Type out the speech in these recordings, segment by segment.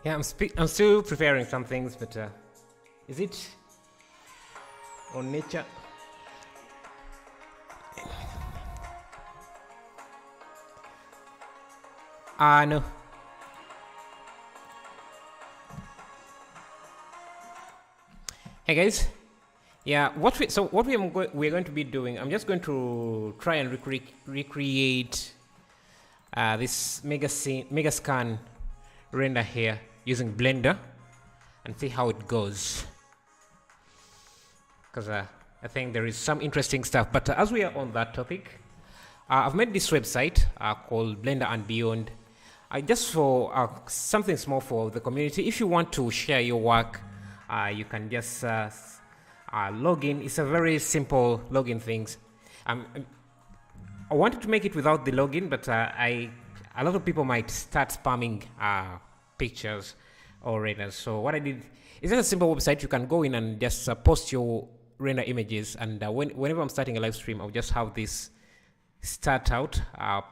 Yeah, I'm still preparing some things, but is it on nature? No. Hey guys. Yeah, we're going to be doing. I'm just going to try and recreate this mega scan render here using Blender and see how it goes. Because I think there is some interesting stuff. But as we are on that topic, I've made this website called Blender and Beyond. Just for something small for the community. If you want to share your work, you can just log in. It's a very simple login things. I wanted to make it without the login, but a lot of people might start spamming pictures or renders. So what I did is just a simple website. You can go in and just post your render images, and whenever I'm starting a live stream, I'll just have this start out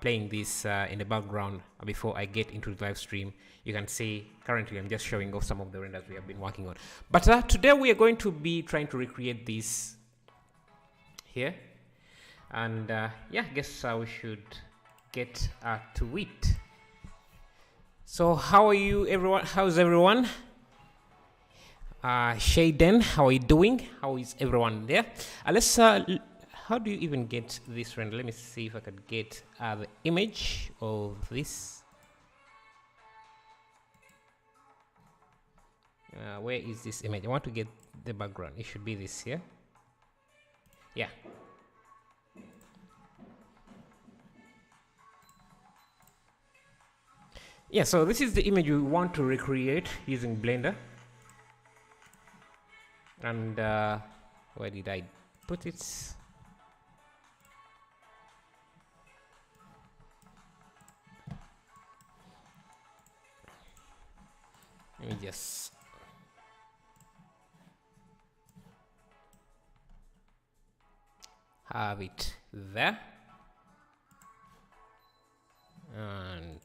playing this in the background before I get into the live stream. You can see currently I'm just showing off some of the renders we have been working on. But today we are going to be trying to recreate this here. And yeah, I guess we should get to it. So how are you everyone? How's everyone? Shaden, how are you doing? How is everyone there? Let's how do you even get this render? Let me see if I could get the image of this. Where is this image? I want to get the background. It should be this here. Yeah. Yeah, so this is the image we want to recreate using Blender. And where did I put it? Let me just have it there. And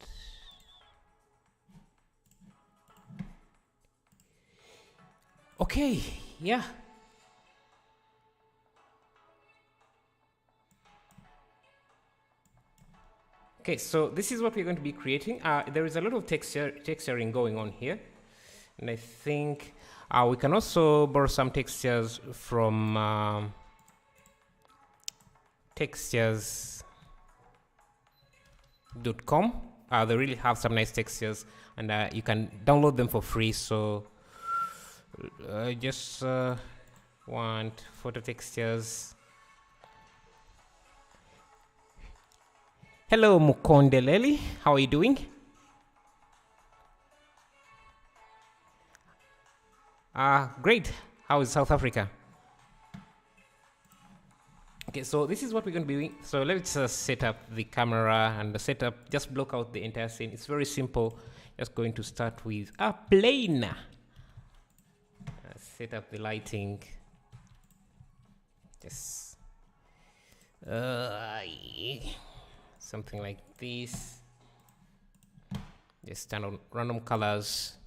okay, yeah. Okay, so this is what we're going to be creating. There is a lot of texturing going on here. And I think we can also borrow some textures from textures.com. They really have some nice textures, and you can download them for free. So I just want photo textures. Hello, Mukondeleli. How are you doing? Great. How is South Africa? Okay, so this is what we're going to be doing. So let's set up the camera and the setup. Just block out the entire scene. It's very simple. Just going to start with a plane. Set up the lighting. Just something like this. Just turn on random colors.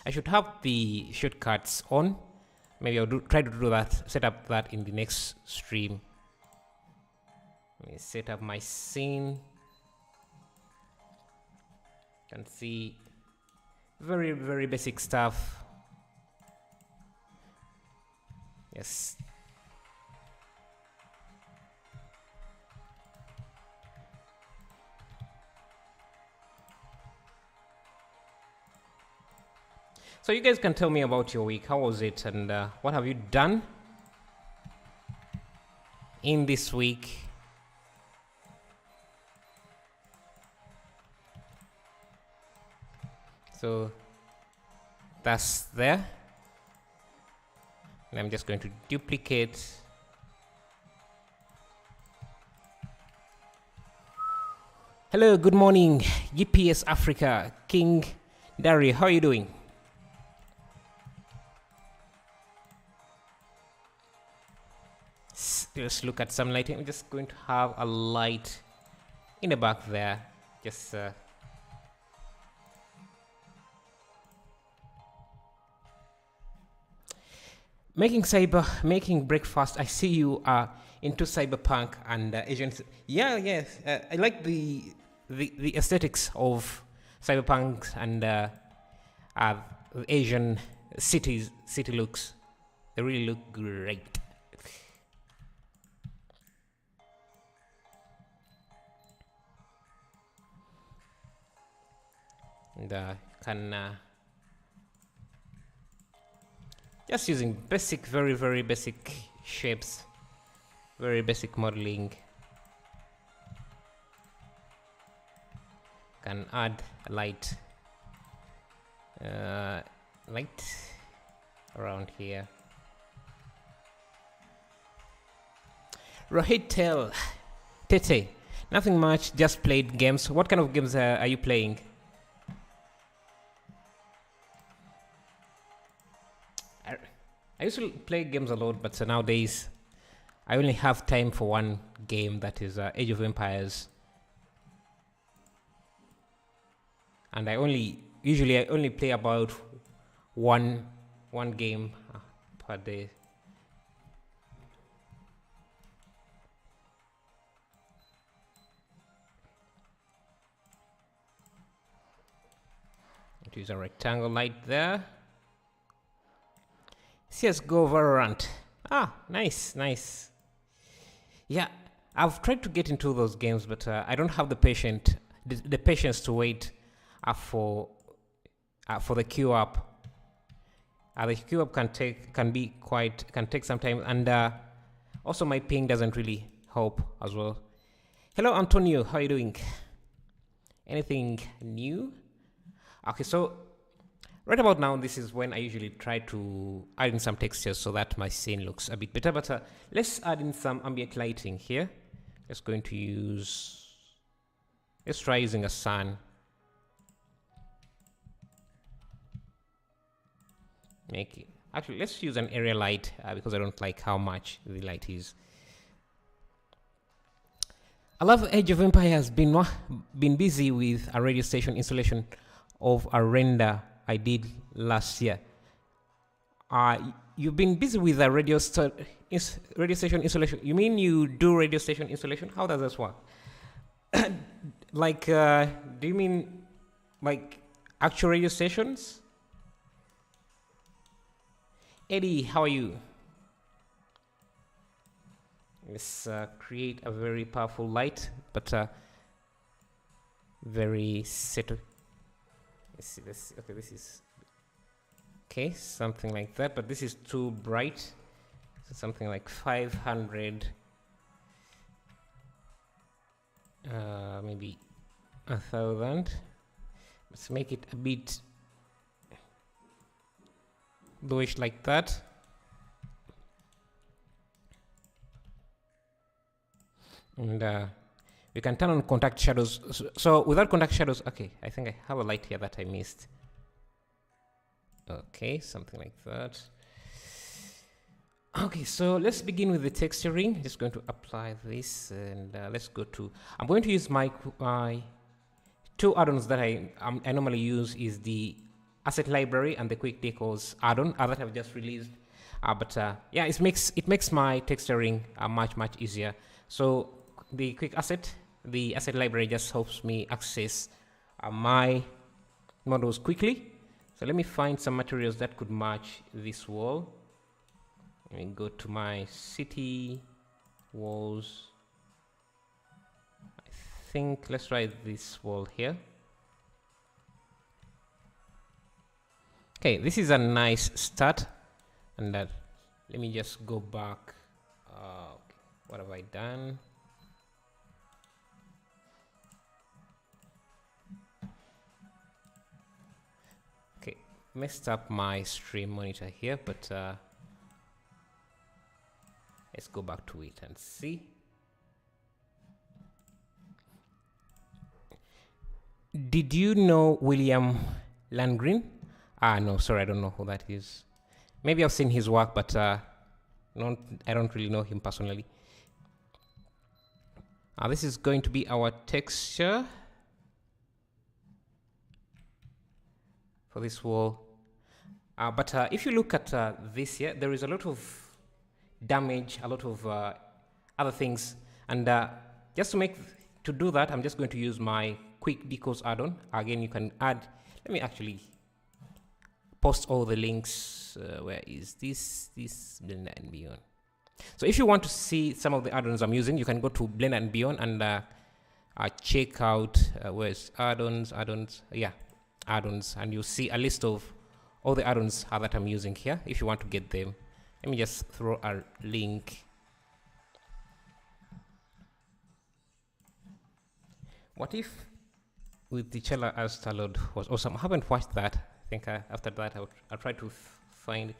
I should have the shortcuts on. Maybe I'll try to do that, set up that in the next stream. Let me set up my scene. You can see very, very basic stuff. Yes. So you guys can tell me about your week. How was it, and what have you done in this week? So that's there. And I'm just going to duplicate. Hello, good morning, GPS Africa, King Dari. How are you doing? Let's look at some lighting. I'm just going to have a light in the back there. Just making breakfast. I see you are into cyberpunk and Asian. Yeah, yes. I like the aesthetics of cyberpunk and uh, Asian city looks. They really look great. And can just using basic, very basic shapes, very basic modeling. Can add light around here. Rohit Tete, nothing much, just played games. What kind of games are you playing? I used to play games a lot, but nowadays I only have time for one game, that is Age of Empires. And I only play about one game per day. It is a rectangle light there. CSGO Valorant. Nice. Yeah, I've tried to get into those games, but I don't have the patience to wait for the queue up. The queue up can take some time, and also my ping doesn't really help as well. Hello, Antonio. How are you doing? Anything new? Okay, so right about now, this is when I usually try to add in some textures so that my scene looks a bit better. But let's add in some ambient lighting here. Let's try using a sun. Actually, let's use an area light because I don't like how much the light is. I love Age of Empires has been busy with a radio station installation of a render I did last year. You've been busy with a radio station installation. You mean you do radio station installation? How does this work? Do you mean like actual radio stations? Eddie, how are you? Let's create a very powerful light, but very set. Let's see this. Okay, this is okay, something like that, but this is too bright. So something like 500, maybe 1,000. Let's make it a bit bluish like that. And we can turn on contact shadows. So without contact shadows, okay, I think I have a light here that I missed. Okay, something like that. Okay, so let's begin with the texturing. Just going to apply this, and let's go to. I'm going to use my two add-ons that I normally use is the asset library and the quick decals add-on that I've just released. Yeah, it makes my texturing much easier. So the asset library just helps me access my models quickly. So let me find some materials that could match this wall. Let me go to my city walls. I think let's try this wall here. Okay, this is a nice start. And let me just go back. What have I done? Okay, messed up my stream monitor here, but let's go back to it and see. Did you know William Landgreen? No, sorry, I don't know who that is. Maybe I've seen his work, but I don't really know him personally. This is going to be our texture for this wall. But if you look at this here, there is a lot of damage, a lot of other things. And just to do that, I'm just going to use my quick decos add-on. Again, you can add, let me actually post all the links. Where is this Blender and Beyond? So if you want to see some of the add-ons I'm using, you can go to Blender and Beyond and check out where's add-ons, and you'll see a list of all the add-ons that I'm using here. If you want to get them, let me just throw a link. What if with the Chela as Talod was awesome? I haven't watched that. I think after that I'll try to find.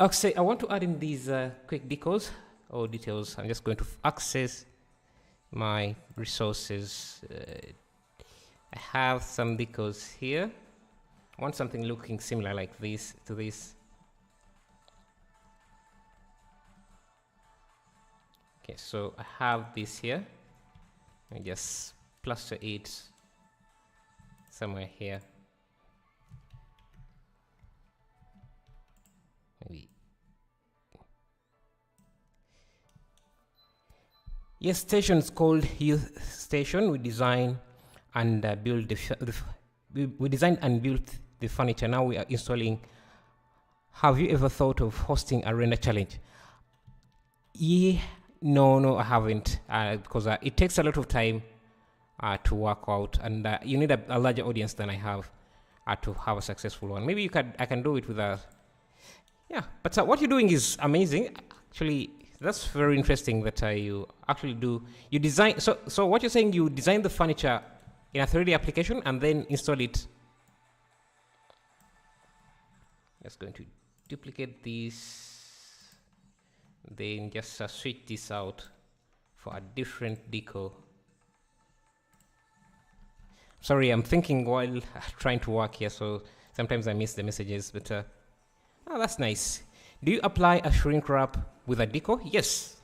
Okay, I want to add in these quick decos or details. I'm just going to access my resources. I have some decos here. I want something looking similar like this to this. Okay, so I have this here. I just cluster it somewhere here. Maybe. Yes, station is called Youth Station. We design and build we designed and built the furniture. Now we are installing. Have you ever thought of hosting a render challenge? Yeah, no, I haven't, because it takes a lot of time to work out, and you need a larger audience than I have to have a successful one. Maybe I can do it with a. Yeah, but what you're doing is amazing. Actually, that's very interesting that you actually do. You design. So what you're saying, you design the furniture in a 3D application and then install it. Just going to duplicate this. Then just switch this out for a different deco. Sorry, I'm thinking while trying to work here, so sometimes I miss the messages, but oh, that's nice. Do you apply a shrink wrap with a deco? Yes,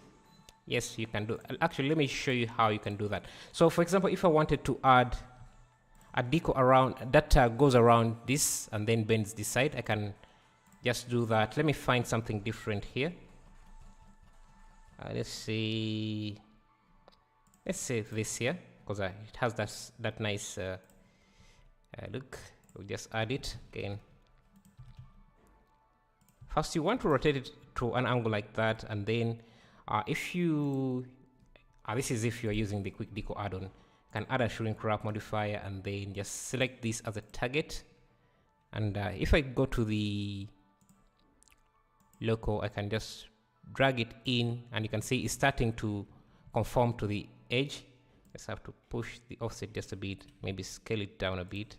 you can do. Actually, let me show you how you can do that. So for example, if I wanted to add a deco around that goes around this and then bends this side, I can just do that. Let me find something different here. Let's say this here, because it has that nice look. We'll just add it again. First, you want to rotate it to an angle like that, and then if you this is if you are using the quick deco add-on, you can add a shrink wrap modifier and then just select this as a target. And if I go to the local, I can just drag it in, and you can see it's starting to conform to the edge. Just have to push the offset just a bit, maybe scale it down a bit.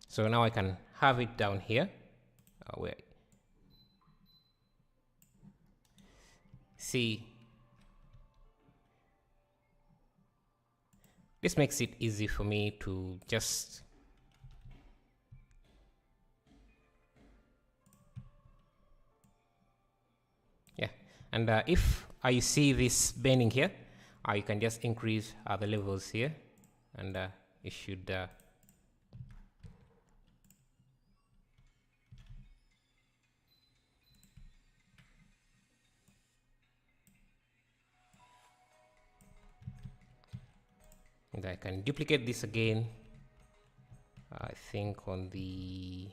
So now I can have it down here. Where see, this makes it easy for me to just and if I see this bending here, you can just increase the levels here, and it should and I can duplicate this again, I think on the,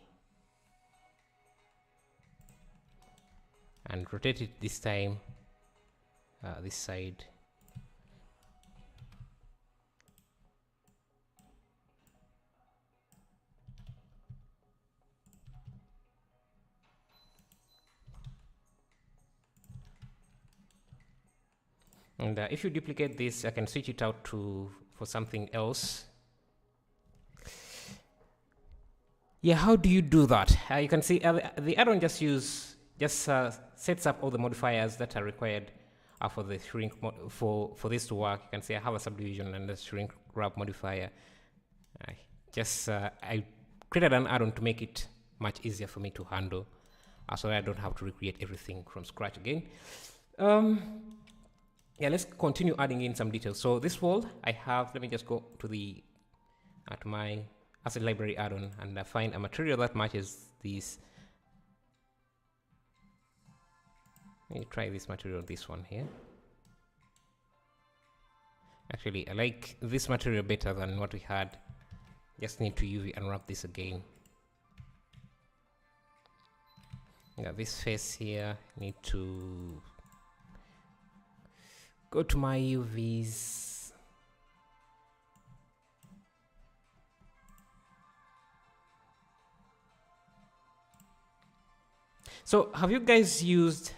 and rotate it this time this side. And if you duplicate this, I can switch it out for something else. Yeah, how do you do that? You can see the add-on just sets up all the modifiers that are required for the shrink for this to work. You can see I have a subdivision and a shrink wrap modifier. I created an add-on to make it much easier for me to handle, so that I don't have to recreate everything from scratch again. Yeah, let's continue adding in some details. So this wall I have, let me just go to the to my as a library add-on, and find a material that matches this. Let me try this material, this one here. Actually, I like this material better than what we had. Just need to UV unwrap this again. Yeah, this face here, need to go to my UVs. So have you guys used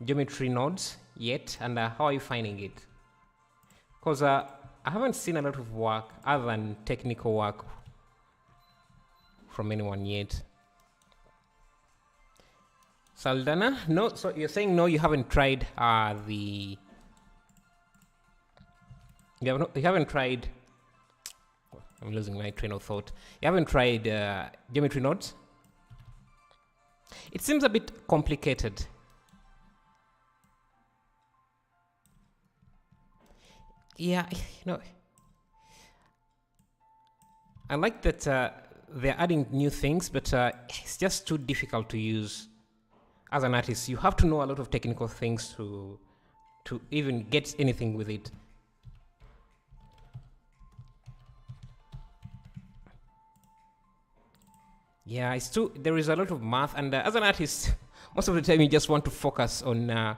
geometry nodes yet, and how are you finding it? Because I haven't seen a lot of work other than technical work from anyone yet. Saldana, no. So you're saying no, you haven't tried you haven't tried. I'm losing my train of thought. You haven't tried geometry nodes? It seems a bit complicated. Yeah, I like that they're adding new things, but it's just too difficult to use. As an artist, you have to know a lot of technical things to even get anything with it. Yeah, it's too. There is a lot of math, and as an artist, most of the time you just want to focus on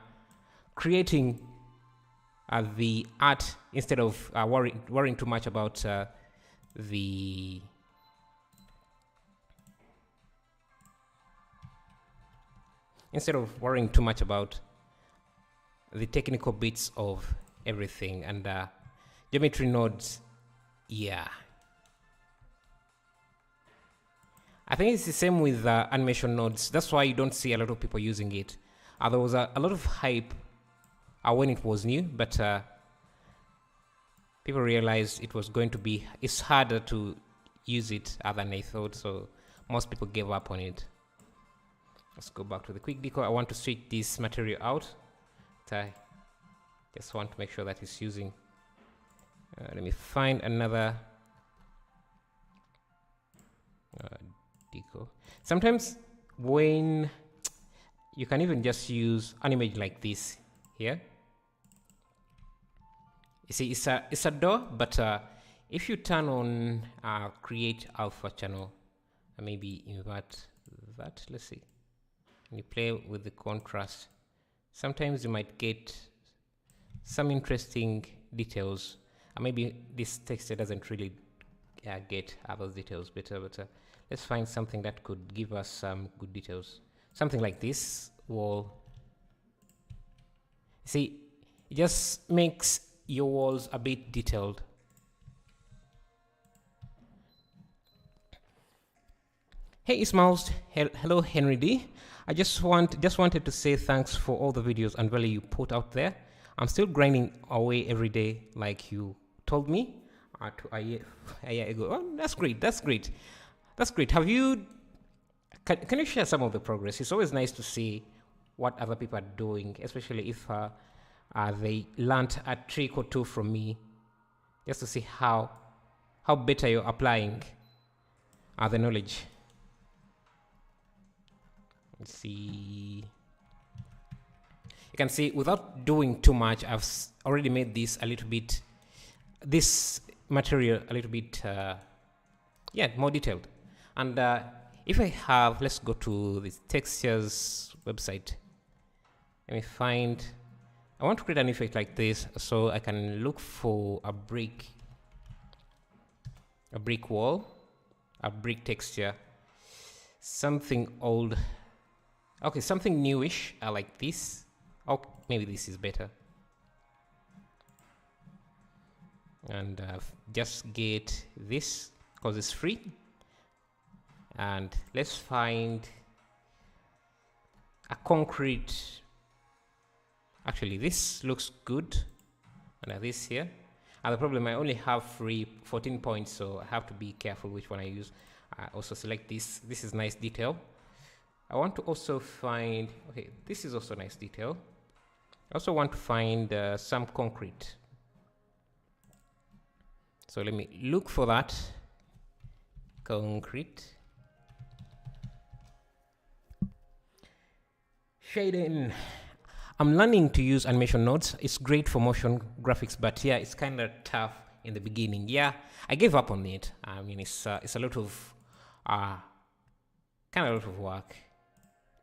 creating the art instead of worrying too much about the technical bits of everything. And geometry nodes, yeah, I think it's the same with animation nodes. That's why you don't see a lot of people using it. There was a lot of hype when it was new, but people realized it's harder to use it than I thought, so most people gave up on it. Let's go back to the quick deco. I want to switch this material out. I just want to make sure that it's using. Let me find another deco. Sometimes when you can even just use an image like this here. You see, it's a door, but if you turn on create alpha channel, maybe invert that. Let's see. And you play with the contrast. Sometimes you might get some interesting details. Maybe this texture doesn't really get those details better, but let's find something that could give us some good details. Something like this wall. See, it just makes your walls a bit detailed. Hey Ismails, hello Henry D. I just wanted to say thanks for all the videos and value you put out there. I'm still grinding away every day like you told me a year ago. Oh, that's great. Have you can you share some of the progress? It's always nice to see what other people are doing, especially if they learned a trick or two from me, just to see how better you're applying the knowledge. Let's see. You can see without doing too much, I've already made this material a little bit more detailed. And if I have, let's go to the textures website. Let me find, I want to create an effect like this, so I can look for a brick wall, a brick texture, something old. Okay, something newish, like this. Oh, maybe this is better. And just get this because it's free. And let's find a concrete. Actually, this looks good. And this here. And the problem, I only have free 14 points, so I have to be careful which one I use. Also select this. This is nice detail. I want to also find, okay, this is also nice detail. I also want to find some concrete. So let me look for that concrete. Shading. I'm learning to use animation nodes. It's great for motion graphics, but yeah, it's kind of tough in the beginning. Yeah, I gave up on it. I mean, it's a lot of kind of a lot of work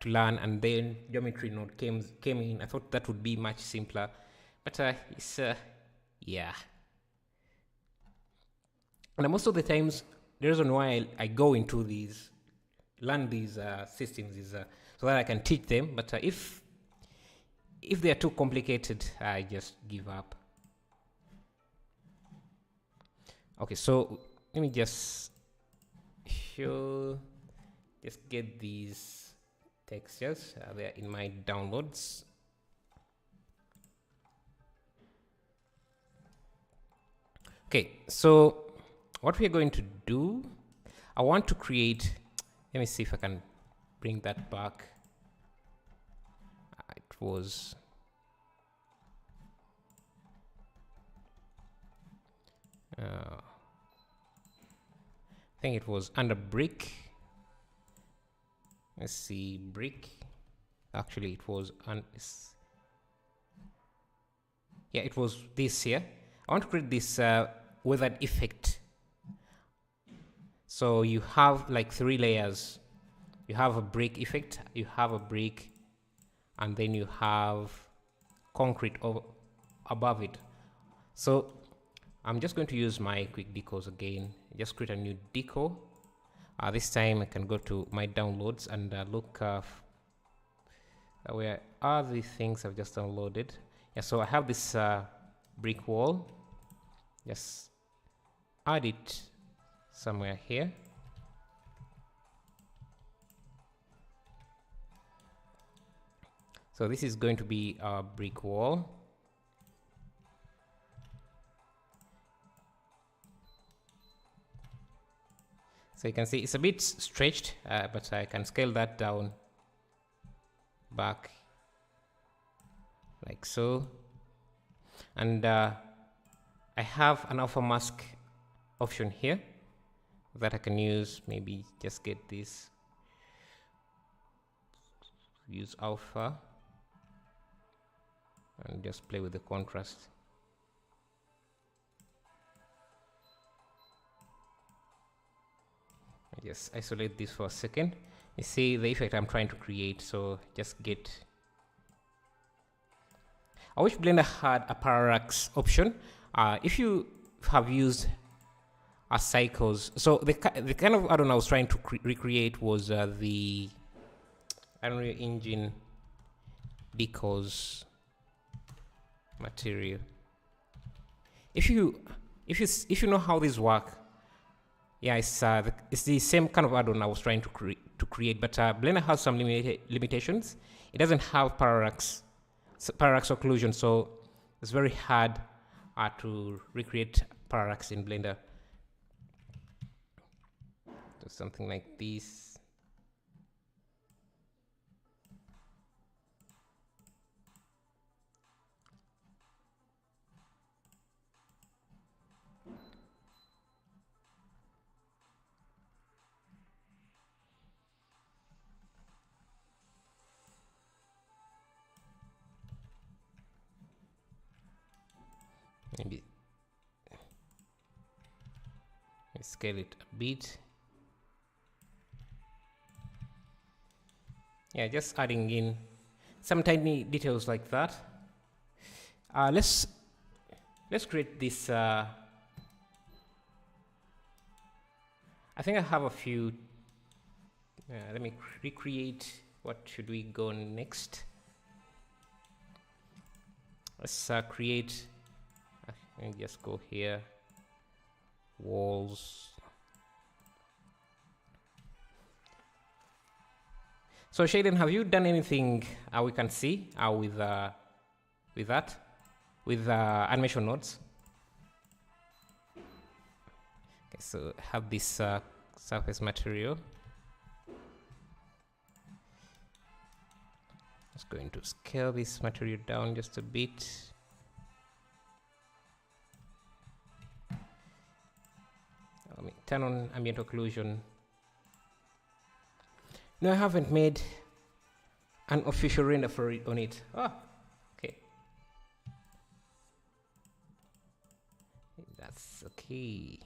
to learn, and then geometry node came in. I thought that would be much simpler, but it's yeah. And most of the times, the reason why I go into these, learn these systems is so that I can teach them. But if they are too complicated, I just give up. Okay, so let me just get these textures. They're in my downloads. Okay, so what we're going to do, I want to create, let me see if I can bring that back. It was, I think it was under brick. Let's see, brick. Actually, it was yeah, it was this here. I want to create this weathered effect. So you have like 3 layers. You have a brick effect, you have a brick, and then you have concrete above it. So I'm just going to use my quick decos again. Just create a new deco. This time I can go to my downloads and look where are the things I've just downloaded. Yeah, so I have this brick wall. Just add it somewhere here. So this is going to be our brick wall. So you can see it's a bit stretched, but I can scale that down back like so. And I have an alpha mask option here that I can use. Maybe just get this, use alpha, and just play with the contrast. Just isolate this for a second. You see the effect I'm trying to create, so just get. I wish Blender had a parallax option. If you have used cycles, so the kind of add-on I was trying to recreate was the Unreal Engine decos material. If you know how these work, yeah, it's the same kind of add-on I was trying to create, but Blender has some limitations. It doesn't have parallax occlusion, so it's very hard to recreate parallax in Blender. So something like this. Maybe scale it a bit. Yeah, just adding in some tiny details like that. Let's create this. I think I have a few. Let me recreate. What should we go next? Let's create. Let me just go here. Walls. So Shaden, have you done anything we can see with animation nodes? Okay, so have this surface material. Just going to scale this material down just a bit. Let me turn on ambient occlusion. No, I haven't made an official render for it on it. Okay. That's okay.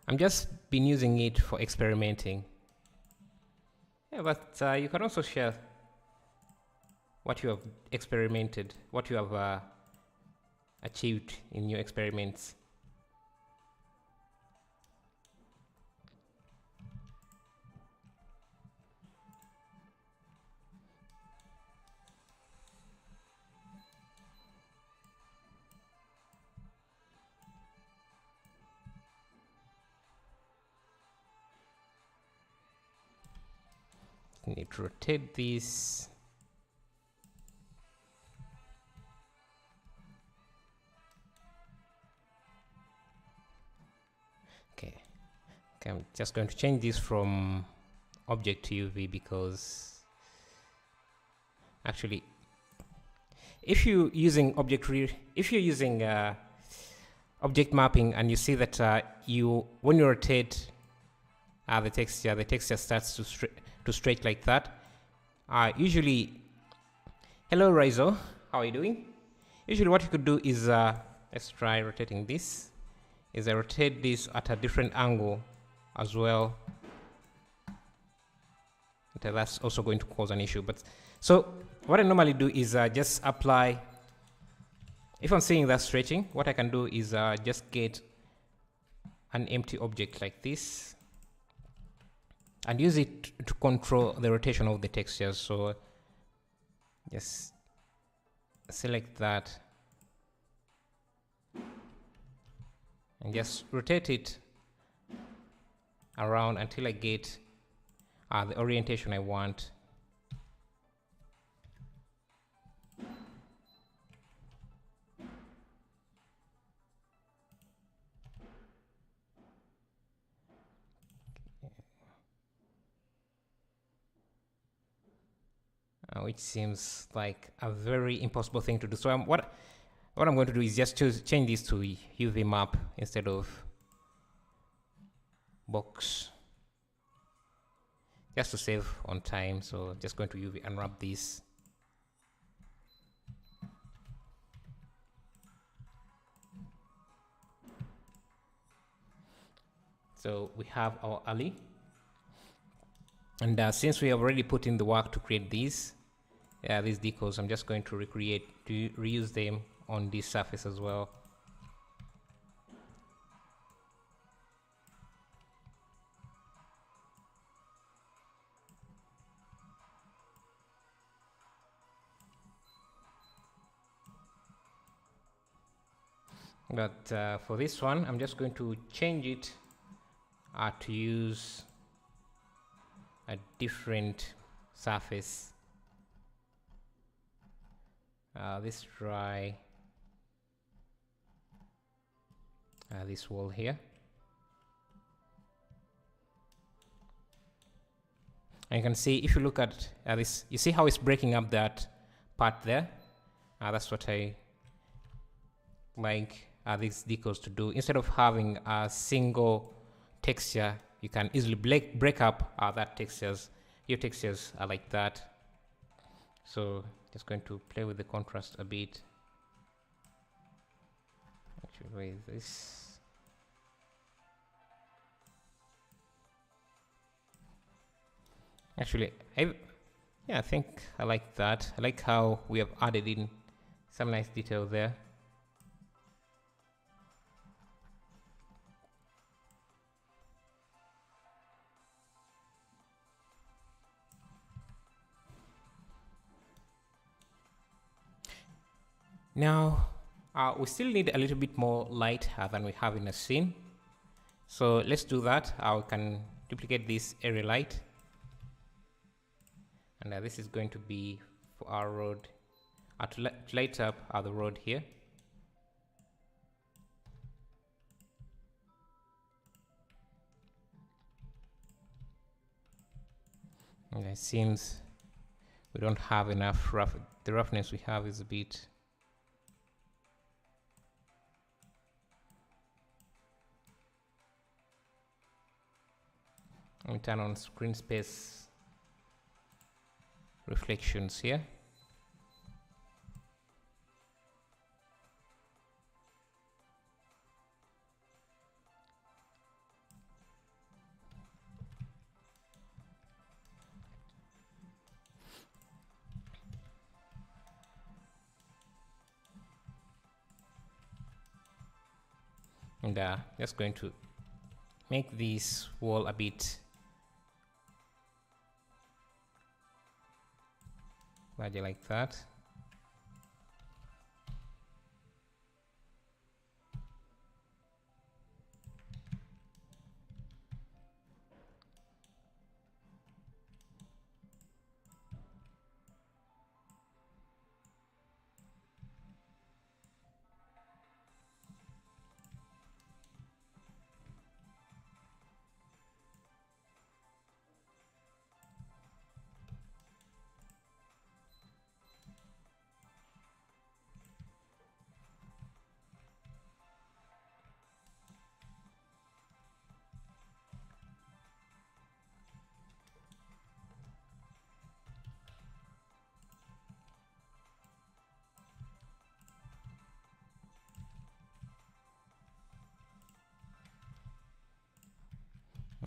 I'm just been using it for experimenting. Yeah, but you can also share what you have experimented, what you have achieved in your experiments. Need to rotate this. Okay, I'm just going to change this from object to UV because actually, if you're using object mapping and you see that when you rotate the texture starts to stretch like that. Usually, hello Rizo, how are you doing? Usually what you could do is, let's try rotating this, is I rotate this at a different angle as well. Okay, that's also going to cause an issue. But so what I normally do is just apply, if I'm seeing that stretching, what I can do is just get an empty object like this and use it to control the rotation of the textures. So just select that and just rotate it around until I get the orientation I want. Which seems like a very impossible thing to do. So what I'm going to do is just change this to UV map instead of box, just to save on time. So just going to UV unwrap this. So we have our alley, and since we have already put in the work to create these decals, I'm just going to reuse them on this surface as well. But for this one, I'm just going to change it to use a different surface. Let's try this wall here. And you can see, if you look at this, you see how it's breaking up that part there. That's what I like these decals to do. Instead of having a single texture, you can easily break up your textures are like that. So just going to play with the contrast a bit. Actually, where is this? Actually, I think I like that. I like how we have added in some nice detail there. Now, we still need a little bit more light than we have in a scene. So let's do that. We can duplicate this area light. And this is going to be for our road, to light up the road here. And it seems we don't have enough the roughness we have is a bit and turn on screen space reflections here. And just going to make this wall a bit larger like that.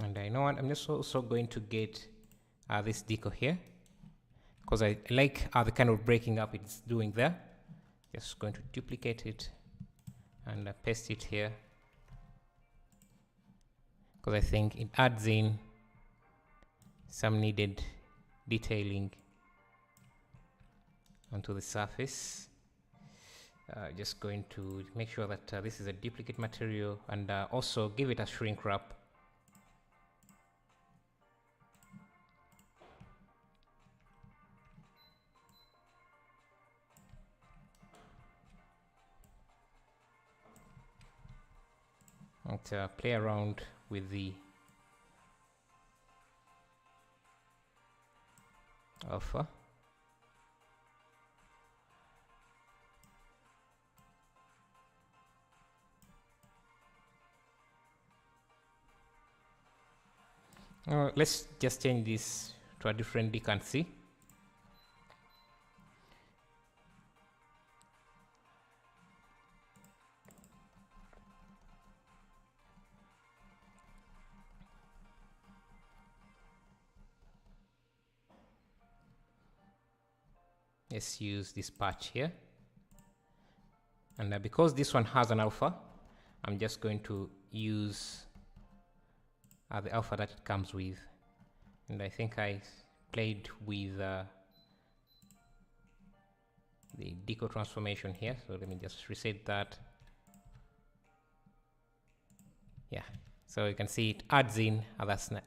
And I know what, I'm just also going to get this decal here, because I like the kind of breaking up it's doing there. Just going to duplicate it and paste it here, because I think it adds in some needed detailing onto the surface. Just going to make sure that this is a duplicate material, and also give it a shrink wrap. And play around with the alpha. Let's just change this to a different decancy. Let's use this patch here, and because this one has an alpha, I'm just going to use the alpha that it comes with. And I think I played with the deco transformation here, so let me just reset that. Yeah, so you can see it adds in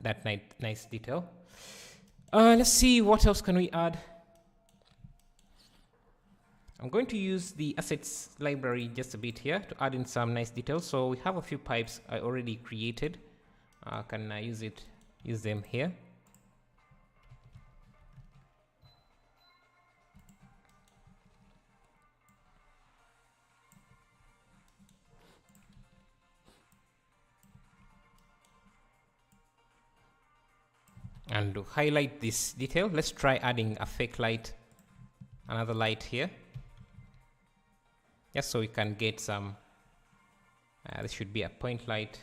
that nice detail. Let's see what else can we add. I'm going to use the assets library just a bit here to add in some nice details. So we have a few pipes I already created. Can I use them here? And to highlight this detail, let's try adding a fake light, another light here. Just so we can get some, this should be a point light.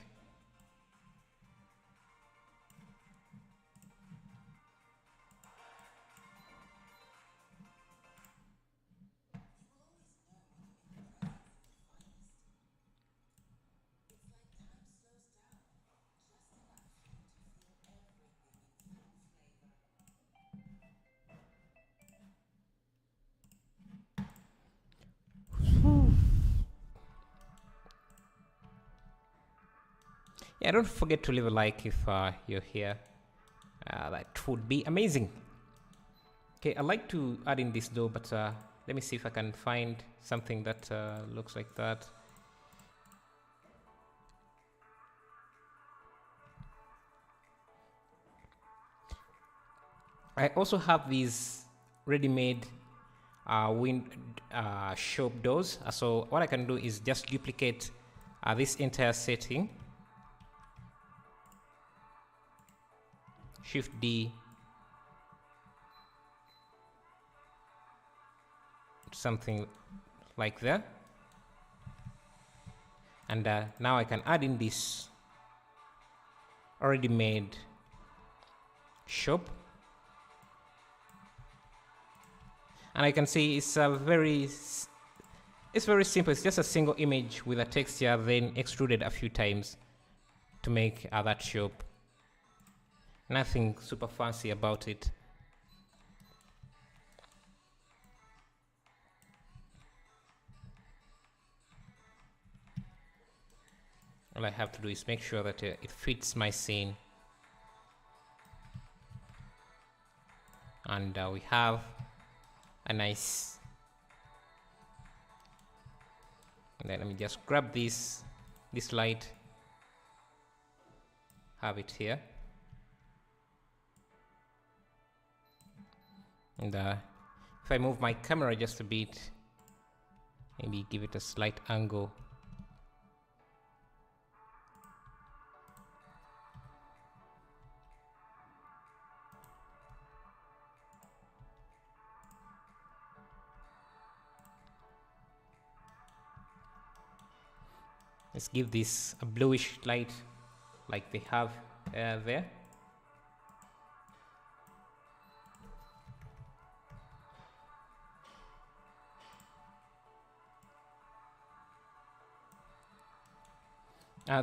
Yeah, don't forget to leave a like if you're here. That would be amazing. Okay, I like to add in this though, but let me see if I can find something that looks like that. I also have these ready-made shop doors. So what I can do is just duplicate this entire setting. Shift D, something like that. And now I can add in this already made shop, and I can see it's very simple. It's just a single image with a texture, then extruded a few times to make that shop. Nothing super fancy about it. All I have to do is make sure that it fits my scene. And we have a nice, and then let me just grab this light, have it here, and if I move my camera just a bit, maybe give it a slight angle, let's give this a bluish light like they have there.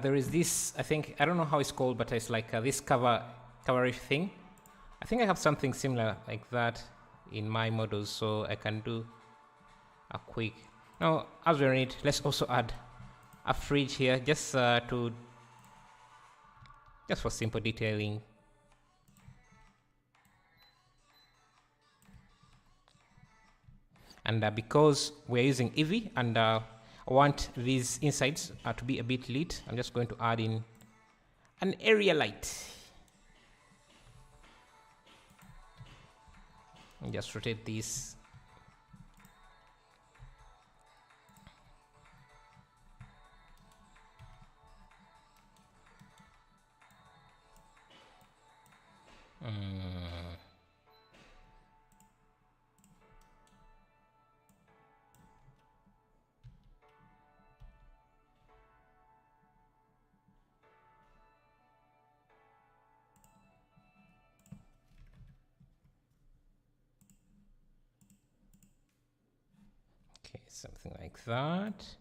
There is this, I think, I don't know how it's called, but it's like this coverage thing. I think I have something similar like that in my models, so I can do a quick. Now, as we're on it, let's also add a fridge here, just for simple detailing. And because we're using Eevee and I want these insides to be a bit lit, I'm just going to add in an area light. And just rotate this. Okay, something like that.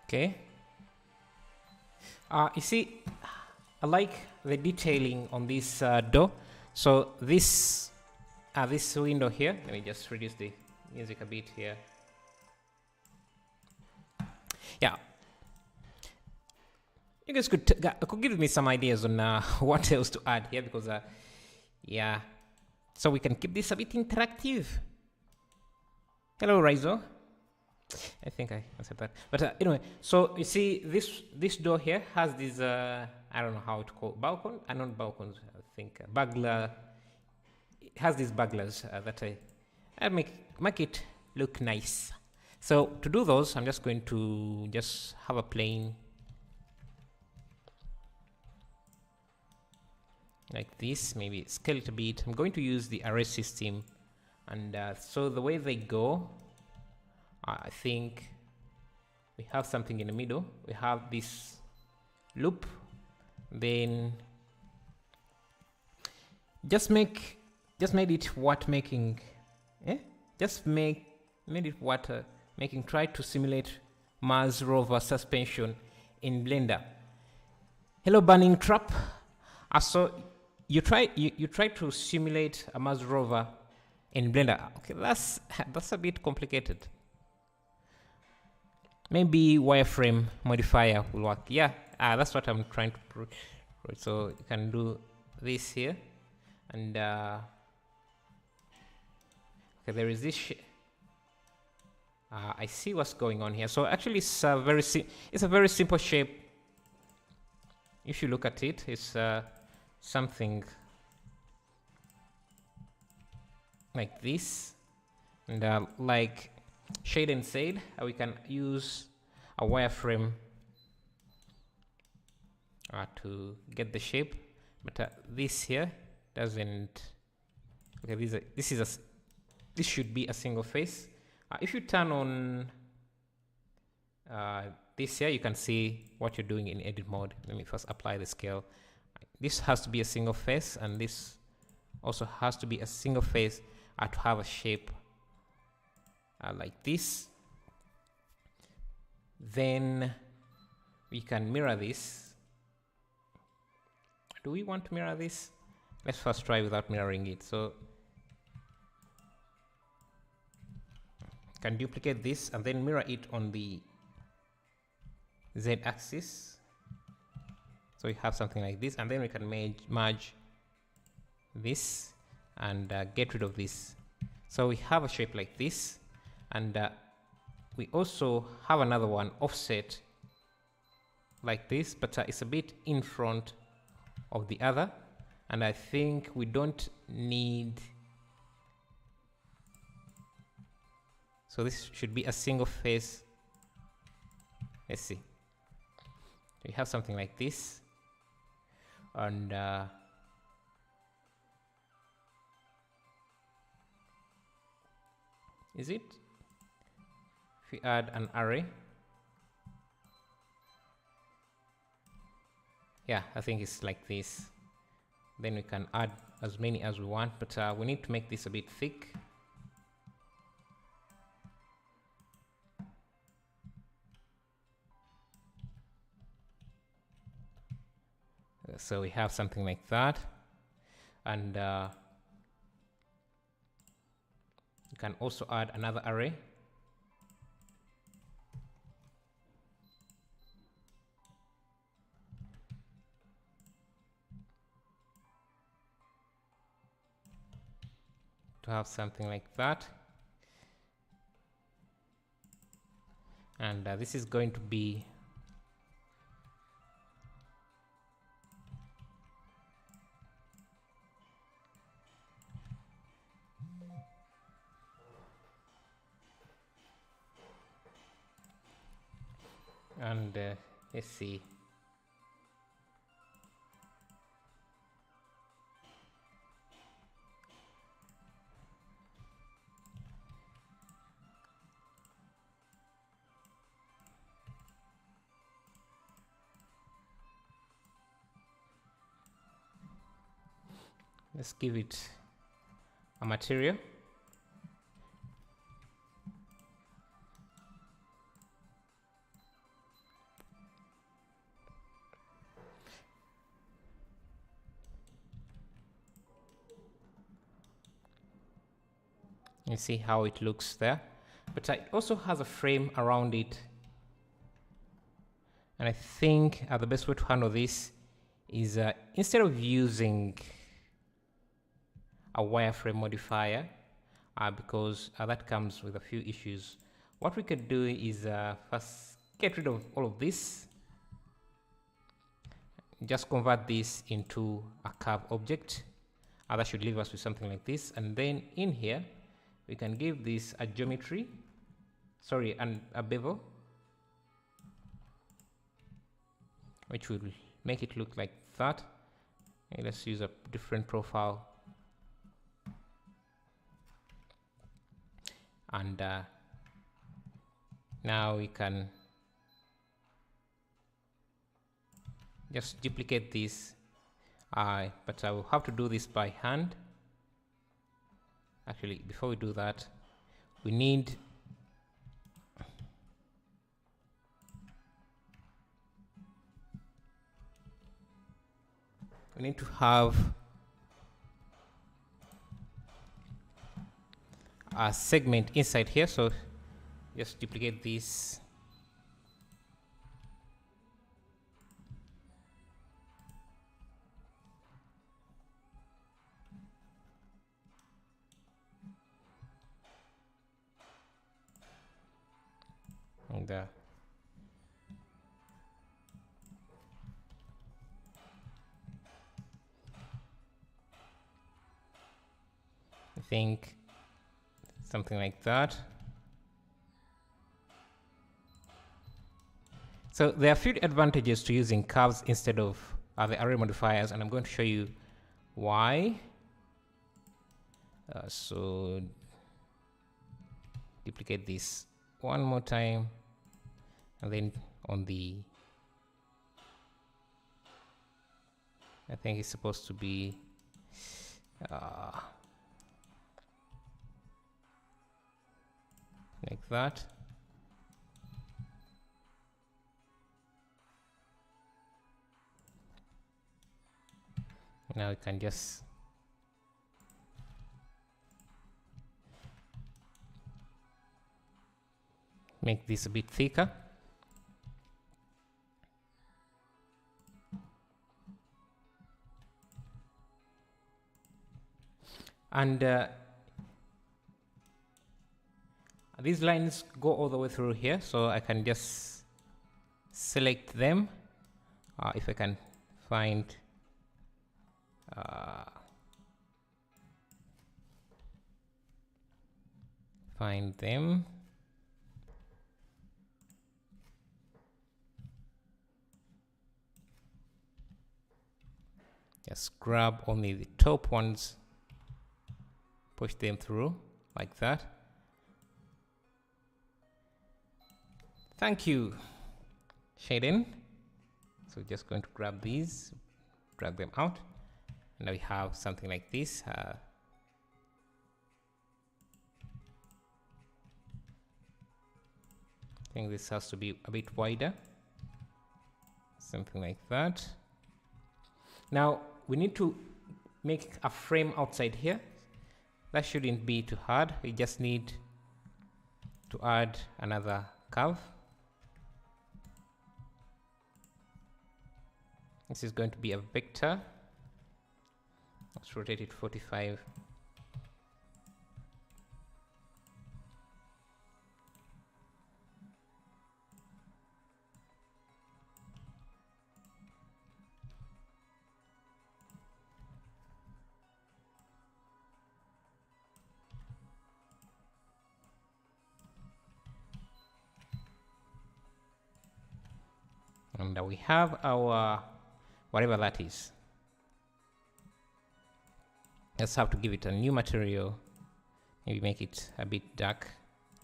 Okay. You see, I like the detailing on this door. So this window here, let me just reduce the music a bit here. Yeah. You guys could give me some ideas on what else to add here, because yeah, so we can keep this a bit interactive. Hello, Rizo. I think I answered that. But anyway, so you see this door here has this I don't know how to call balcony. Not balcons. I think burglar. It has these burglars that I make it look nice. So to do those, I'm just going to just have a plane like this. Maybe scale it a bit. I'm going to use the array system, and so the way they go, I think we have something in the middle. We have this loop, then just made it what making, just made it what making, try to simulate Mars rover suspension in Blender. Hello, burning trap. So you try to simulate a Mars rover in Blender. Okay, that's a bit complicated. maybe wireframe modifier will work. Yeah, that's what I'm trying to prove. So you can do this here, and okay, there is this I see what's going on here. So actually it's a very simple shape. If you look at it, it's something like this, and like Shaden said, we can use a wireframe to get the shape, but this here doesn't. Okay, this should be a single face. If you turn on this here, you can see what you're doing in edit mode. Let me first apply the scale. This has to be a single face, and this also has to be a single face to have a shape like this. Then we can mirror this. Do we want to mirror this? Let's first try without mirroring it. So can duplicate this and then mirror it on the Z axis. So we have something like this, and then we can merge this and get rid of this. So we have a shape like this, and we also have another one offset like this, but it's a bit in front of the other, and I think we don't need. So this should be a single face. Let's see. We have something like this, and is it? If we add an array, yeah, I think it's like this. Then we can add as many as we want, but we need to make this a bit thick. So we have something like that, and you can also add another array. To have something like that, and this is going to be and let's see. Let's give it a material. You see how it looks there, but it also has a frame around it, and I think the best way to handle this is instead of using a wireframe modifier, because that comes with a few issues, what we could do is first get rid of all of this, just convert this into a curve object. That should leave us with something like this, and then in here we can give this a geometry, sorry, and a bevel, which will make it look like that. Okay, let's use a different profile, and now we can just duplicate this, but I will have to do this by hand. Actually, before we do that, we need to have a segment inside here. So just duplicate this And I think something like that. So there are a few advantages to using curves instead of the array modifiers, and I'm going to show you why. So duplicate this one more time, and then on the, I think it's supposed to be like that. Now we can just make this a bit thicker. And these lines go all the way through here, so I can just select them. If I can find them. Just grab only the top ones, push them through like that. Thank you, Shaden. So just going to grab these, drag them out, and now we have something like this. I think this has to be a bit wider, something like that. Now we need to make a frame outside here. That shouldn't be too hard. We just need to add another curve. This is going to be a vector. Let's rotate it 45. And we have our whatever that is. Just have to give it a new material, maybe make it a bit dark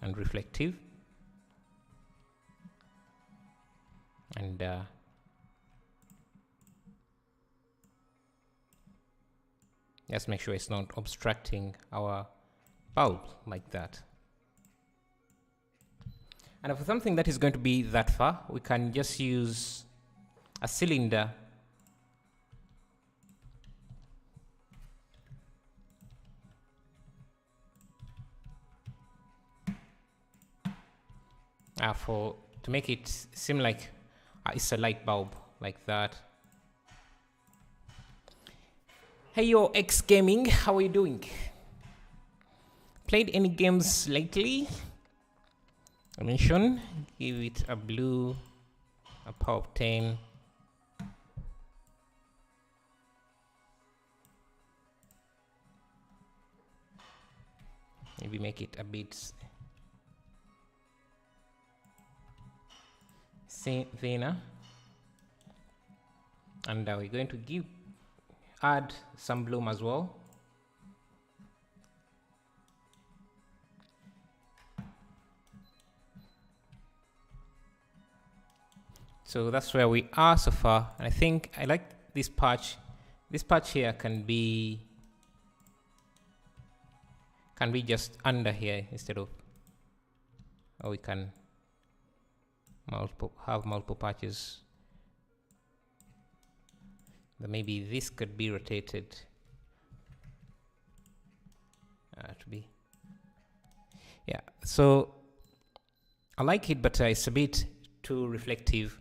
and reflective, and just make sure it's not obstructing our bulb like that. And for something that is going to be that far, we can just use a cylinder to make it seem like it's a light bulb like that. Hey yo, X Gaming, how are you doing? Played any games lately? Dimension, give it a blue, a power of 10. Maybe make it a bit thinner. And we're going to add some bloom as well. So that's where we are so far. And I think I like this patch. This patch here can be just under here instead of, or we can have multiple patches. Then maybe this could be rotated to be, yeah. So I like it, but it's a bit too reflective.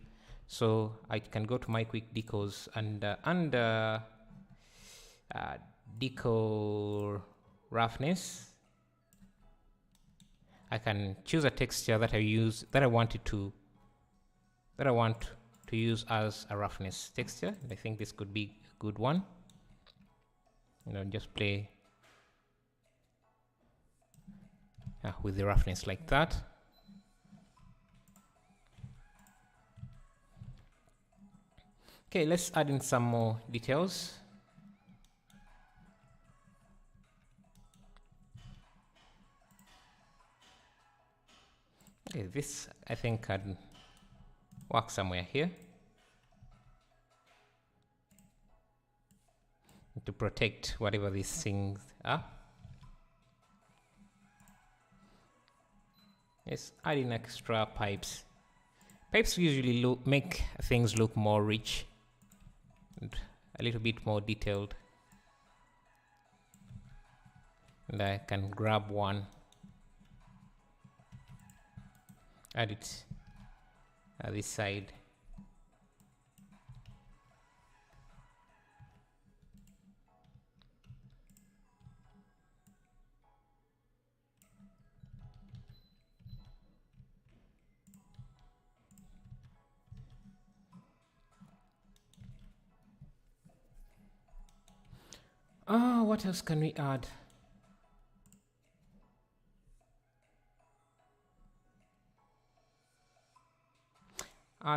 So I can go to my quick decos and under decor roughness, I can choose a texture that I want to use as a roughness texture. And I think this could be a good one. Just play with the roughness like that. Okay, let's add in some more details. Okay, this I think can work somewhere here to protect whatever these things are. Let's add in extra pipes. Pipes usually make things look more rich and a little bit more detailed. And I can grab one, add it at this side. What else can we add?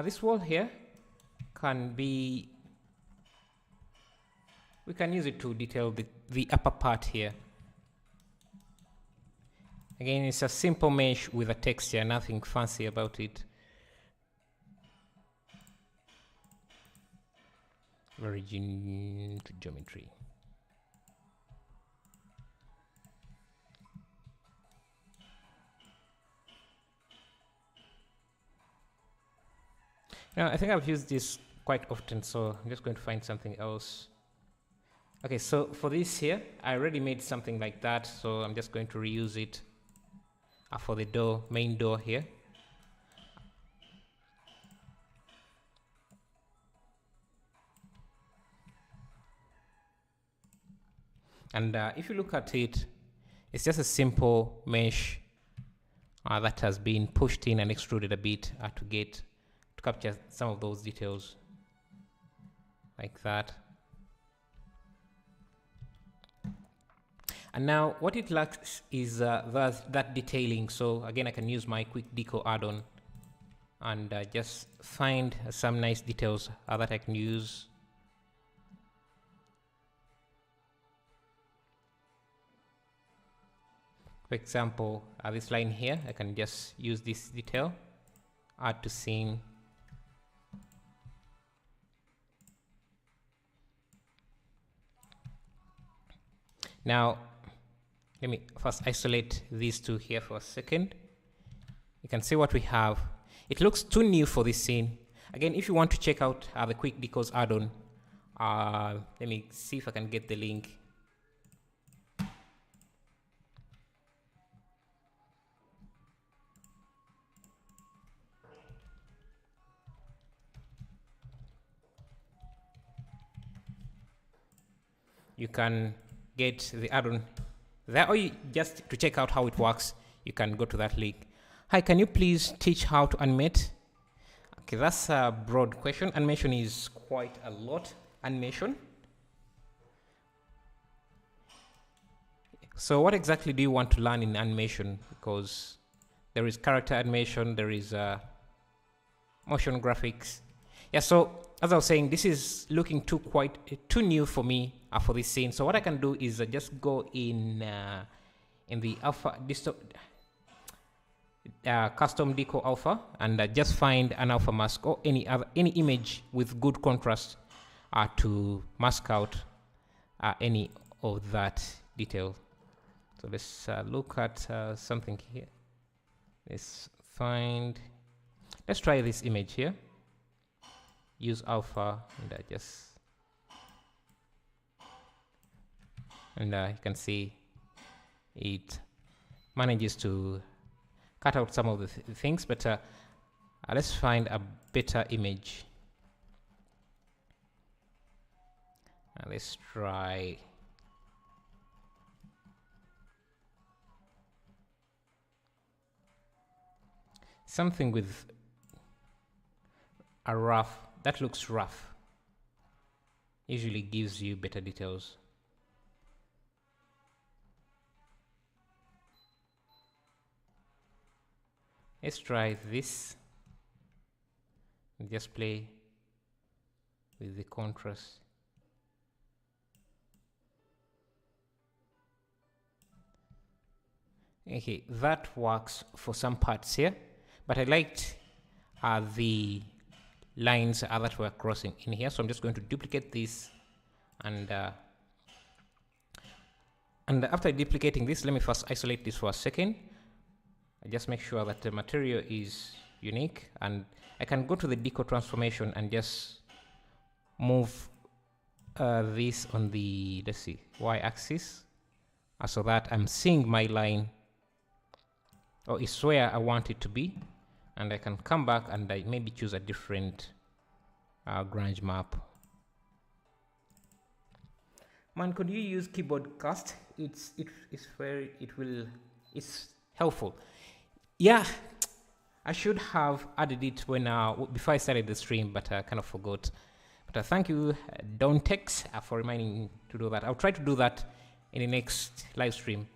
This wall here can be, we can use it to detail the upper part here. Again, it's a simple mesh with a texture, nothing fancy about it. Origin to geometry. Now, I think I've used this quite often, so I'm just going to find something else. Okay, so for this here, I already made something like that, so I'm just going to reuse it for the door, main door here. And if you look at it, it's just a simple mesh that has been pushed in and extruded a bit to capture some of those details like that. And now what it lacks is that detailing. So again, I can use my quick deco add-on and just find some nice details that I can use. For example, this line here, I can just use this detail, add to scene. Now, let me first isolate these two here for a second. You can see what we have. It looks too new for this scene. Again, if you want to check out the quick decos add-on, let me see if I can get the link. You can get the add-on there, or just to check out how it works, you can go to that link. Hi, can you please teach how to animate? Okay, that's a broad question. Animation is quite a lot. Animation. So what exactly do you want to learn in animation? Because there is character animation, there is motion graphics. Yeah, so as I was saying, this is looking too new for me for this scene. So what I can do is just go in the alpha custom deco alpha and just find an alpha mask or any image with good contrast to mask out any of that detail. So let's look at something here. Let's try this image here. Use alpha and you can see it manages to cut out some of the things, but let's find a better image. Let's try something with a rough, that looks rough, usually gives you better details. Let's try this. Just play with the contrast. Okay, that works for some parts here, but I liked the lines that were crossing in here, so I'm just going to duplicate this, and after duplicating this, let me first isolate this for a second. I just make sure that the material is unique, and I can go to the deco transformation and just move this on the, let's see, y-axis, so that I'm seeing my line, or it's where I want it to be, and I can come back and I maybe choose a different grunge map. Man, could you use keyboard cast? It's helpful. Yeah, I should have added it when before I started the stream, but I kind of forgot. But thank you, Dontex, for reminding me to do that. I'll try to do that in the next live stream.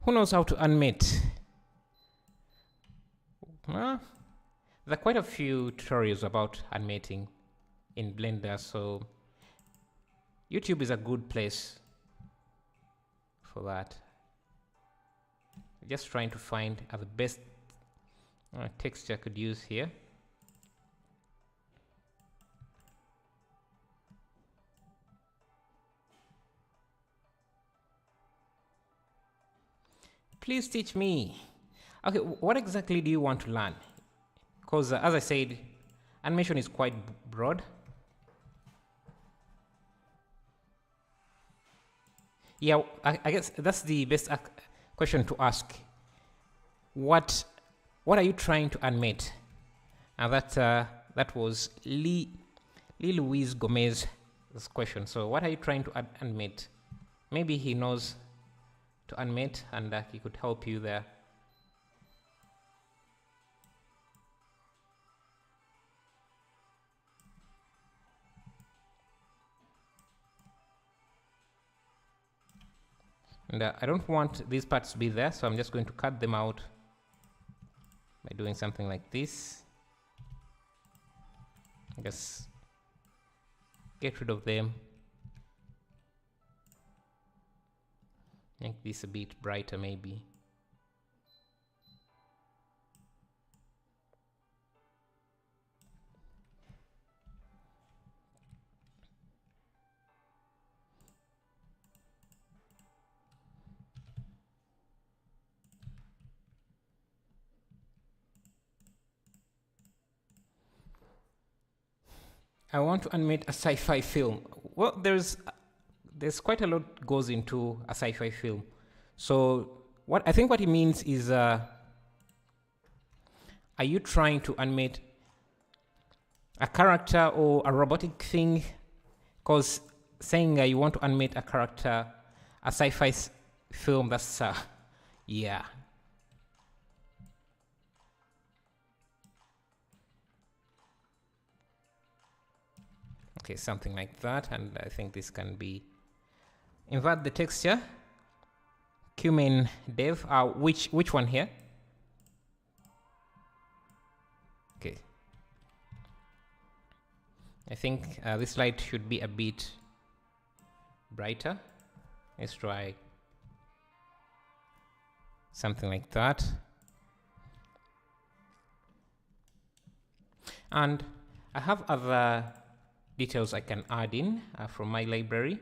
Who knows how to animate? There are quite a few tutorials about animating in Blender, so YouTube is a good place for that. Just trying to find the best texture I could use here. Please teach me. Okay, what exactly do you want to learn? Because as I said, animation is quite broad. Yeah, I guess that's the best question to ask. What are you trying to animate? And that was Lee Louise Gomez's question. So what are you trying to animate? Maybe he knows to animate, and he could help you there. And I don't want these parts to be there, so I'm just going to cut them out by doing something like this. Just get rid of them. Make this a bit brighter, maybe. I want to animate a sci-fi film. Well, there's quite a lot goes into a sci-fi film. So what I think what it means is, are you trying to animate a character or a robotic thing? Because saying you want to animate a character, a sci-fi film, that's yeah. Okay, something like that, and I think this can be invert the texture. Cumin dev, which one here? Okay, I think this light should be a bit brighter. Let's try something like that. And I have other details I can add in from my library.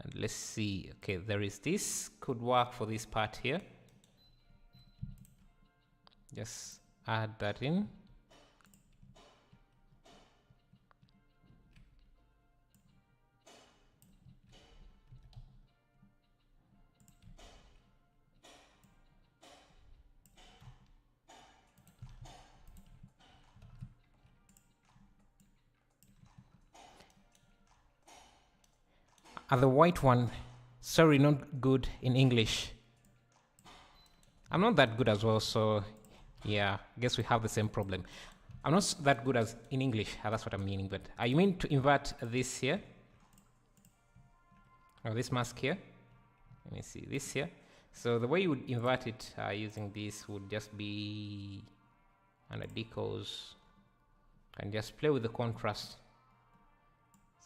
And let's see. Okay, there is this. Could work for this part here. Just add that in. And the white one, sorry, not good in English. I'm not that good as well, so yeah, I guess we have the same problem. I'm not that good as in English, that's what I'm meaning, but you mean to invert this here? Or this mask here? Let me see, this here. So the way you would invert it using this would just be under decals, and just play with the contrast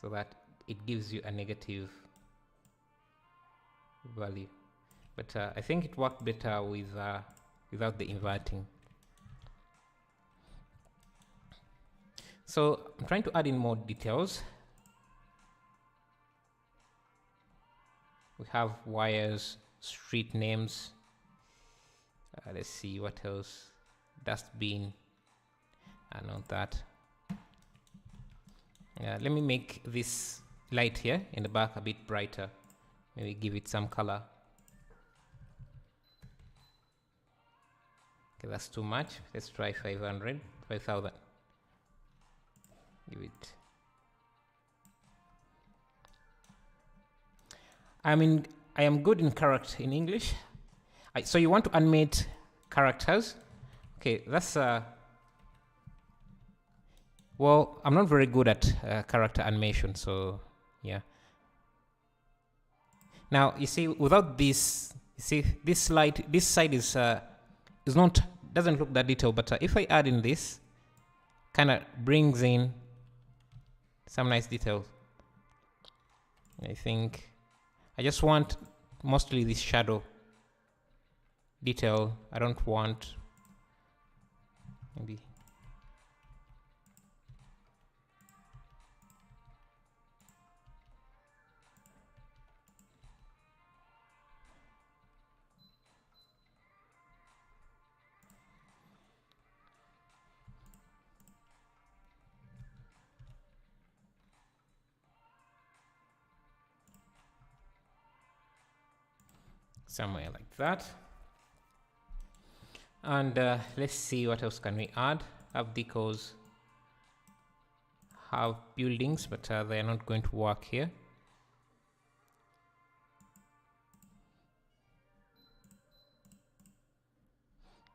so that it gives you a negative value. But I think it worked better with without the inverting. So I'm trying to add in more details. We have wires, street names. Let's see what else. Dustbin. Not that. Let me make this light here in the back a bit brighter. Maybe give it some color. Okay, that's too much. Let's try 500, 5,000. Give it. I mean, I am good in character in English. So you want to animate characters? Okay, that's well, I'm not very good at character animation, so yeah. Now you see, without this, you see this side is not, doesn't look that detailed, but if I add in this, kind of brings in some nice details. I think I just want mostly this shadow detail. I don't want maybe somewhere like that. And let's see what else can we add. Have decals, have buildings, but they are not going to work here.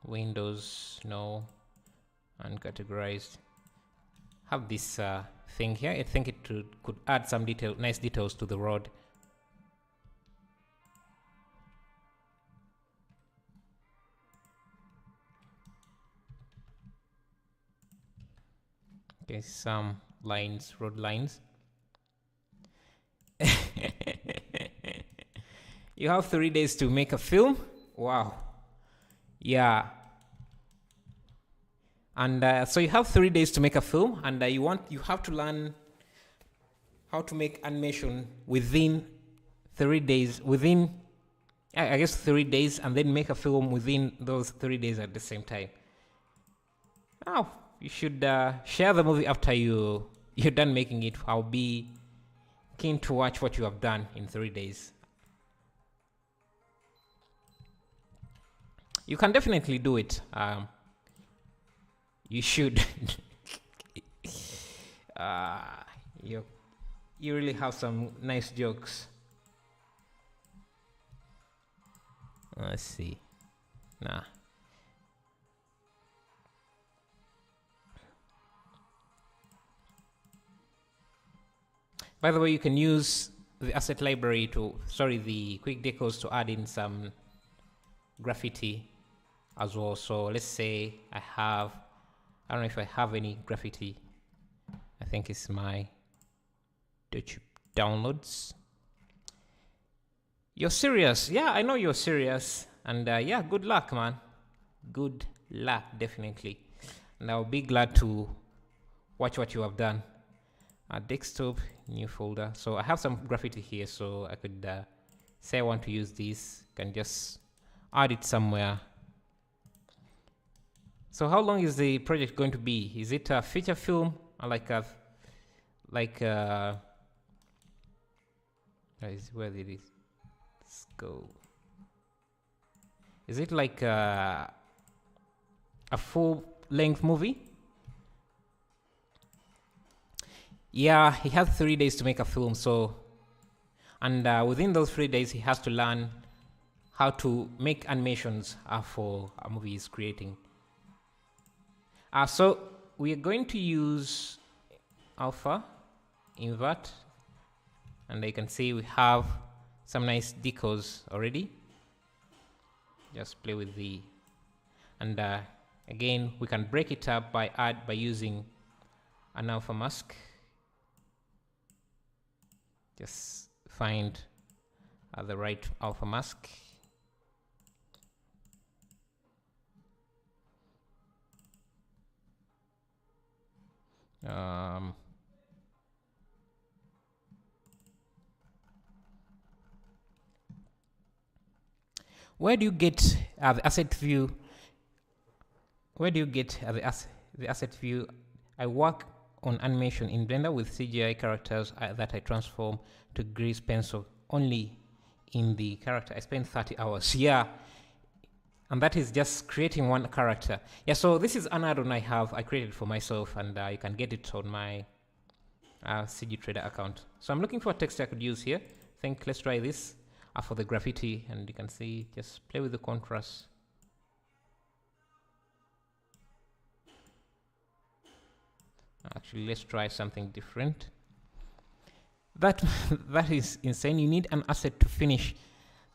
Windows, no, uncategorized. Have this thing here. I think it could add some nice details to the road. Okay, some lines, road lines. You have 3 days to make a film. Wow. Yeah. And so you have 3 days to make a film, and you have to learn how to make animation within 3 days. Within, I guess 3 days, and then make a film within those 3 days at the same time. Now, you should share the movie after you're done making it. I'll be keen to watch what you have done in 3 days. You can definitely do it. You should. You really have some nice jokes. Let's see. Nah. By the way, you can use the asset library the quick decals to add in some graffiti as well. So let's say I don't know if I have any graffiti. I think it's my Dutch downloads. You're serious? Yeah, I know you're serious. And yeah, good luck, man. Good luck, definitely. And I'll be glad to watch what you have done. Desktop, new folder. So I have some graffiti here, so I could say I want to use this. Can just add it somewhere. So how long is the project going to be? Is it a feature film or where it is? Let's go. Is it like a full-length movie? Yeah, he had 3 days to make a film, so And within those 3 days, he has to learn how to make animations for a movie he's creating. So we are going to use alpha, invert, and you can see we have some nice decals already. Just play with the, and again, we can break it up by using an alpha mask. Just find the right alpha mask. Where do you get the asset view? Where do you get the asset view? I work on animation in Blender with CGI characters that I transform to grease pencil only in the character. I spend 30 hours. Yeah. And that is just creating one character. Yeah, so this is an add-on I created for myself, and you can get it on my CG Trader account. So I'm looking for a text I could use here. I think let's try this for the graffiti, and you can see, just play with the contrast. Actually, let's try something different. That is insane. You need an asset to finish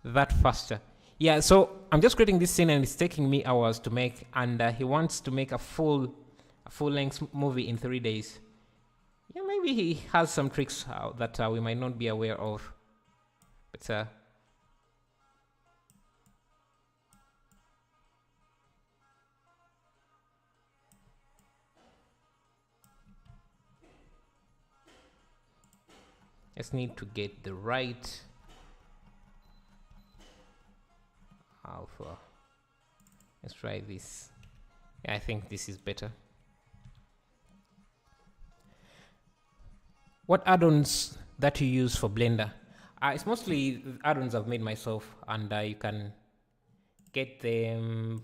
that faster. Yeah, so I'm just creating this scene and it's taking me hours to make, and he wants to make a full-length movie in 3 days. Yeah, maybe he has some tricks that we might not be aware of. But just need to get the right alpha. Let's try this. Yeah, I think this is better. What add-ons that you use for Blender? It's mostly add-ons I've made myself, and you can get them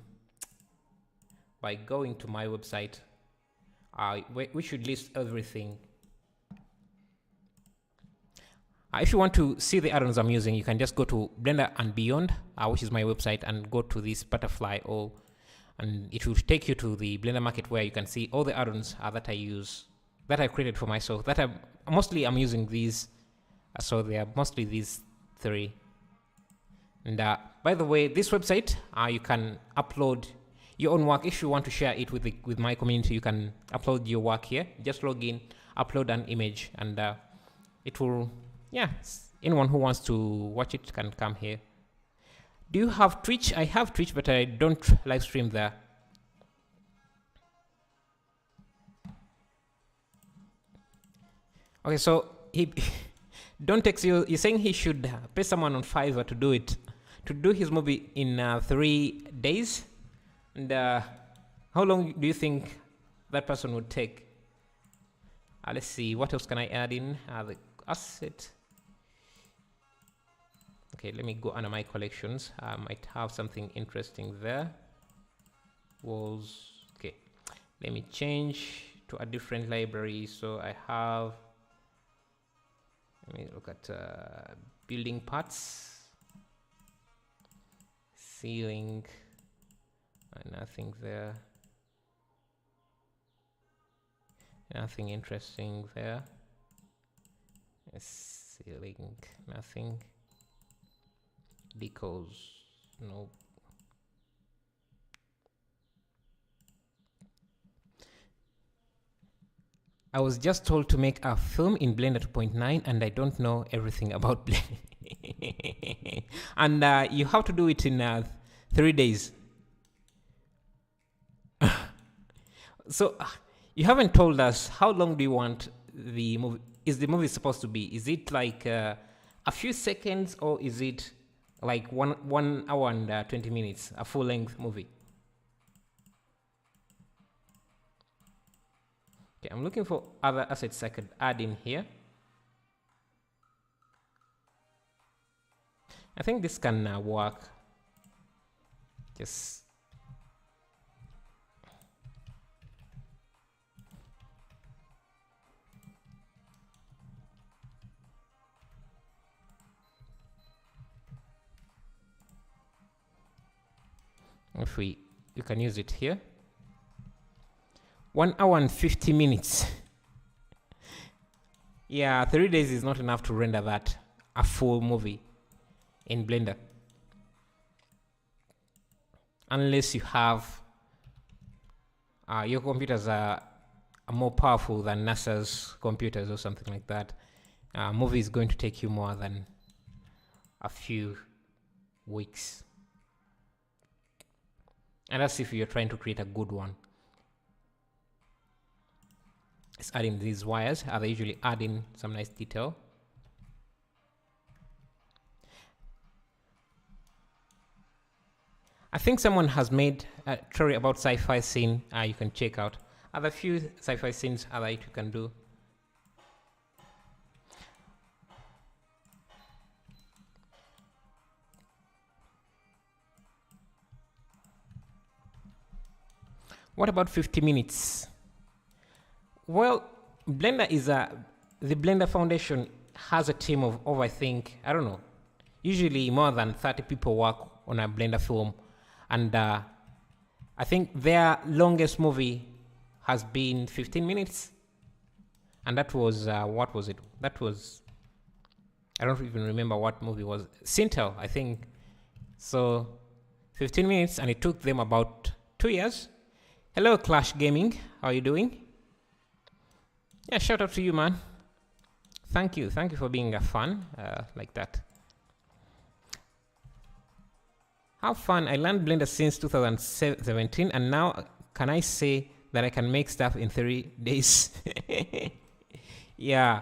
by going to my website. We should list everything. If you want to see the add-ons I'm using, you can just go to Blender and Beyond, which is my website, and go to this butterfly, and it will take you to the Blender Market, where you can see all the add-ons that I use, that I created for myself. I'm using these, so they are mostly these 3. And by the way, this website, you can upload your own work. If you want to share it with my community, you can upload your work here. Just log in, upload an image, and it will. Yeah, anyone who wants to watch it can come here. Do you have Twitch? I have Twitch, but I don't live stream there. Okay, so he don't text you. You're saying he should pay someone on Fiverr to do it, to do his movie in 3 days. And how long do you think that person would take? Let's see. What else can I add in? The asset. Okay, let me go under my collections. I might have something interesting there. Okay, let me change to a different library. So I have, let me look at building parts, ceiling, nothing there, nothing interesting there. Ceiling, nothing. Decals, no. I was just told to make a film in Blender 2.9 and I don't know everything about Blender. And you have to do it in 3 days. So you haven't told us how long do you want the movie? Is the movie supposed to be? Is it like a few seconds, or is it like 1 hour and 20 minutes, a full-length movie? Okay, I'm looking for other assets I could add in here. I think this can work. Just If you can use it here. 1 hour and 50 minutes. Yeah, 3 days is not enough to render that a full movie in Blender. Unless you have your computers are more powerful than NASA's computers or something like that. Movie is going to take you more than a few weeks. And that's if you're trying to create a good one. Let's add in these wires. They usually add in some nice detail. I think someone has made a tutorial about sci-fi scene you can check out. Other few sci-fi scenes that you can do. What about 50 minutes? Well, Blender is the Blender Foundation has a team of over, I think, I don't know, usually more than 30 people work on a Blender film. And I think their longest movie has been 15 minutes. And that was, what was it? That was, I don't even remember what movie was. Sintel, I think. So 15 minutes, and it took them about 2 years. Hello, Clash Gaming. How are you doing? Yeah, shout out to you, man. Thank you for being a fan like that. How fun. I learned Blender since 2017, and now can I say that I can make stuff in 3 days? Yeah.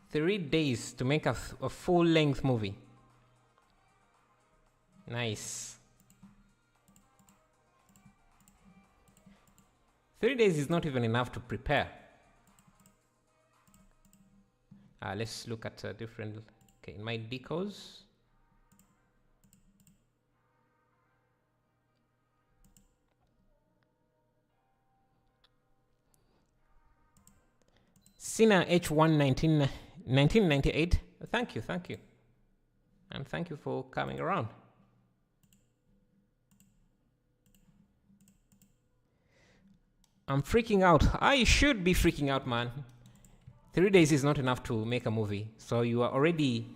3 days to make a full-length movie. Nice. 3 days is not even enough to prepare. Let's look at different. Okay, in my decos. Sina H1 1998. Thank you. And thank you for coming around. I'm freaking out. I should be freaking out, man. 3 days is not enough to make a movie. So you are already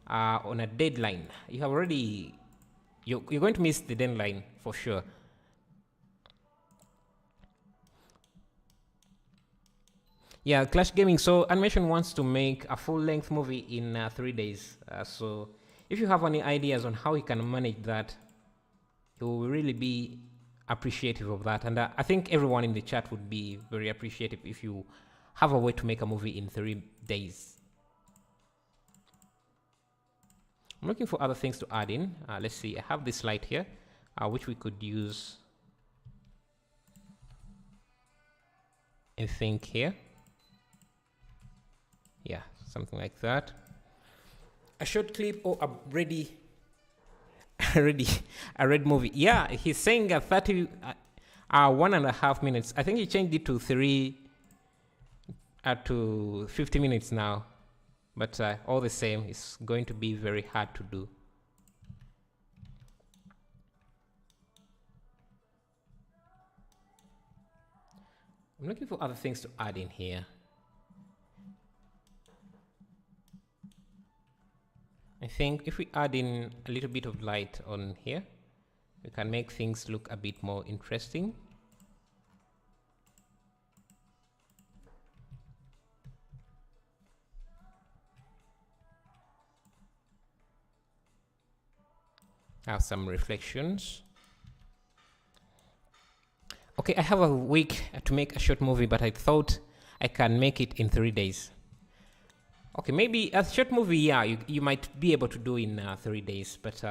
on a deadline. You have already... You're going to miss the deadline for sure. Yeah, Clash Gaming. So Animation wants to make a full-length movie in 3 days. So if you have any ideas on how he can manage that, he will really be appreciative of that. And I think everyone in the chat would be very appreciative if you have a way to make a movie in 3 days. I'm looking for other things to add in. Let's see. I have this light here, which we could use. I think here. Yeah, something like that. A short clip or a ready a red movie. Yeah, he's saying 1.5 minutes. I think he changed it to 50 minutes now. But all the same, it's going to be very hard to do. I'm looking for other things to add in here. I think if we add in a little bit of light on here, we can make things look a bit more interesting. Have some reflections. Okay, I have a week to make a short movie, but I thought I can make it in 3 days. Okay, maybe a short movie, yeah, you might be able to do in 3 days, but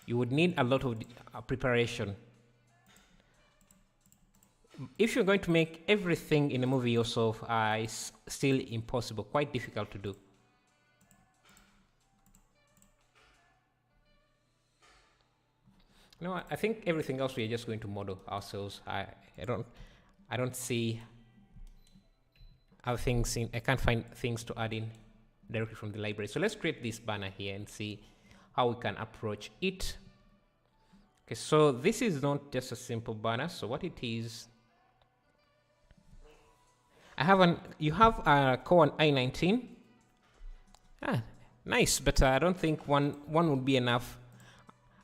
you would need a lot of preparation. If you're going to make everything in a movie yourself, it's still impossible, quite difficult to do. No, I think everything else we are just going to model ourselves. I don't see other things I can't find things to add in directly from the library. So let's create this banner here and see how we can approach it. Okay, so this is not just a simple banner. So what it is, you have a Core i19. Nice, but I don't think one would be enough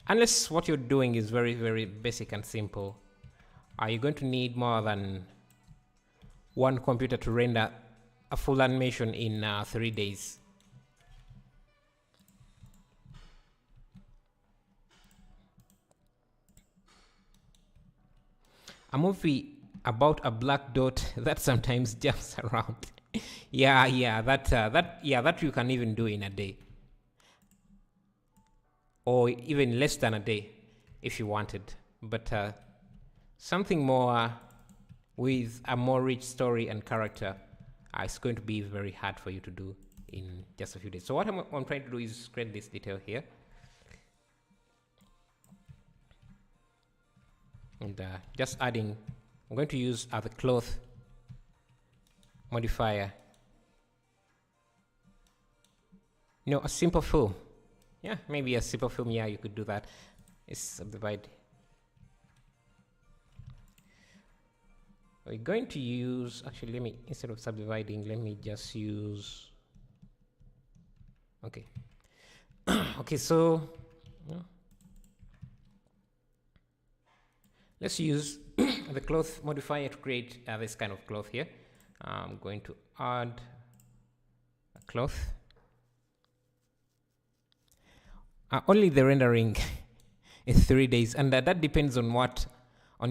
unless what you're doing is very, very basic and simple. Are you going to need more than one computer to render a full animation in 3 days? A movie about a black dot that sometimes jumps around. that you can even do in a day, or even less than a day if you wanted. But something more with a more rich story and character, it's going to be very hard for you to do in just a few days. So what I'm trying to do is create this detail here, and just adding. I'm going to use the cloth modifier. A simple film. Yeah, maybe a simple film. Yeah, you could do that. It's subdivide. We're going to use, actually, instead of subdividing, let me just use, okay. Okay, so let's use the cloth modifier to create this kind of cloth here. I'm going to add a cloth. Only the rendering is 3 days, and that depends on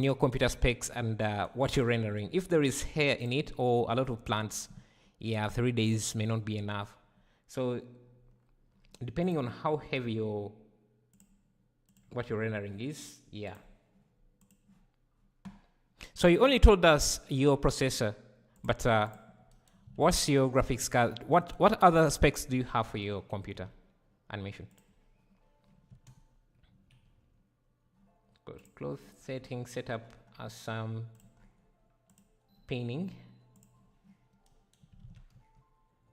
your computer specs and what you're rendering. If there is hair in it or a lot of plants, 3 days may not be enough. So depending on how heavy what you're rendering is, So you only told us your processor, but what's your graphics card? What other specs do you have for your computer animation? Good. Cloth setting, setup as some pinning.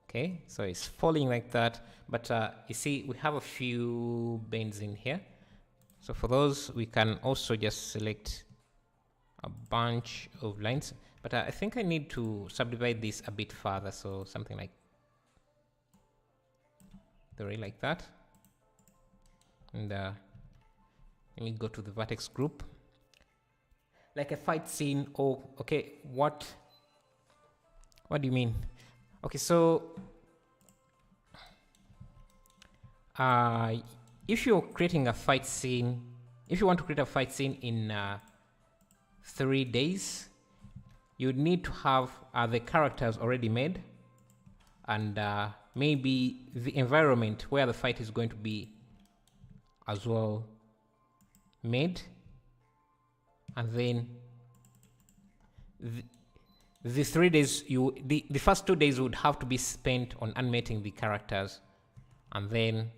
Okay, so it's falling like that, but you see we have a few bends in here. So for those, we can also just select a bunch of lines, but I think I need to subdivide this a bit further, so something like like that. And let me go to the vertex group, like a fight scene. Oh, okay, what do you mean? Okay, so if you're creating a fight scene, if you want to create a fight scene in 3 days, you need to have the characters already made, and maybe the environment where the fight is going to be as well made, and then the 3 days, the first 2 days would have to be spent on animating the characters, and then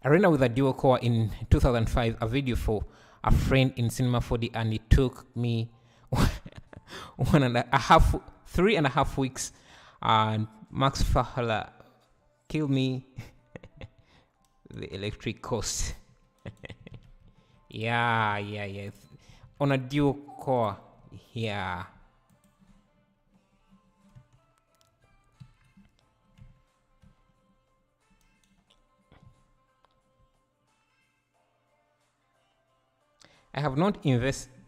I ran with a dual core in 2005, a video for a friend in Cinema 4D, and it took me 3.5 weeks, and Max Fahla killed me. The electric cost. yeah. On a dual core, I have not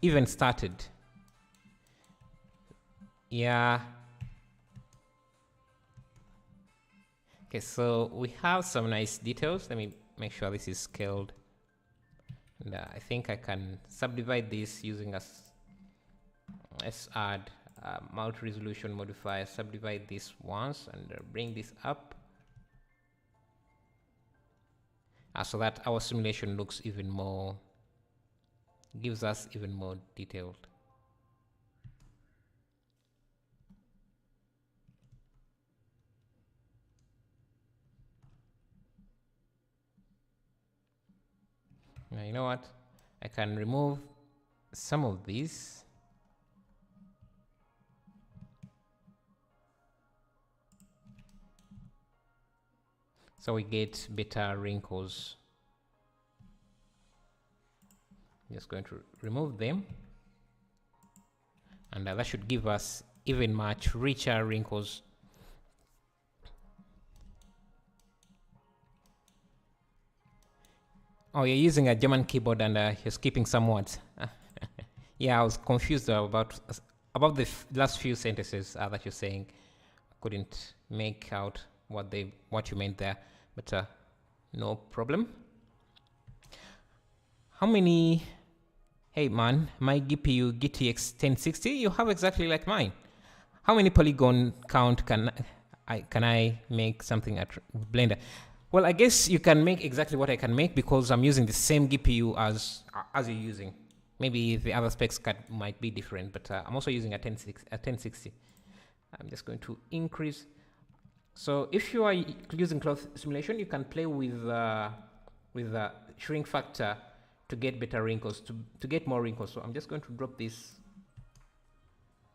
even started. Okay, so we have some nice details. Let me make sure this is scaled. And I think I can subdivide this using let's add a multi-resolution modifier, subdivide this once, and bring this up so that our simulation looks even more, gives us even more detailed. Now, you know what? I can remove some of these. so we get better wrinkles. I'm just going to remove them, and that should give us even much richer wrinkles. Oh, you're using a German keyboard and you're skipping some words. Yeah, I was confused about the last few sentences that you're saying. I couldn't make out what you meant there, but no problem. How many? Hey man, my GPU GTX 1060. You have exactly like mine. How many polygon count can I make something at Blender? Well, I guess you can make exactly what I can make because I'm using the same GPU as you're using. Maybe the other specs might be different, but I'm also using a 1060. I'm just going to increase. So if you are using cloth simulation, you can play with the shrink factor to get better wrinkles, to get more wrinkles. So I'm just going to drop this,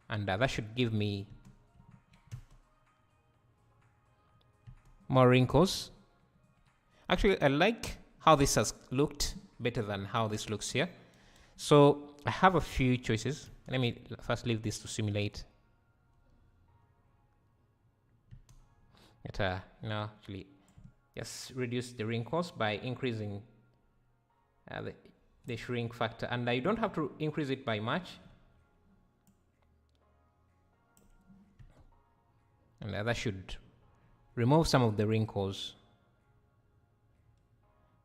and that should give me more wrinkles. Actually, I like how this has looked better than how this looks here. So I have a few choices. Let me first leave this to simulate. Actually, just reduce the wrinkles by increasing the shrink factor, and you don't have to increase it by much. And that should remove some of the wrinkles.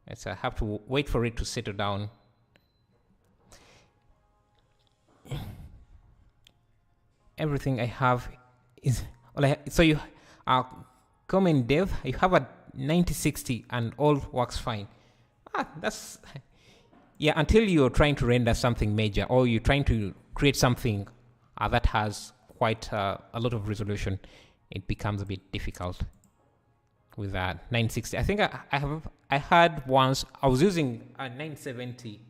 Let's have to wait for it to settle down. Everything I have is so you comment dev, you have a 9060 and all works fine. That's until you're trying to render something major, or you're trying to create something that has quite a lot of resolution, it becomes a bit difficult with that 960. I think I had once, I was using a 970.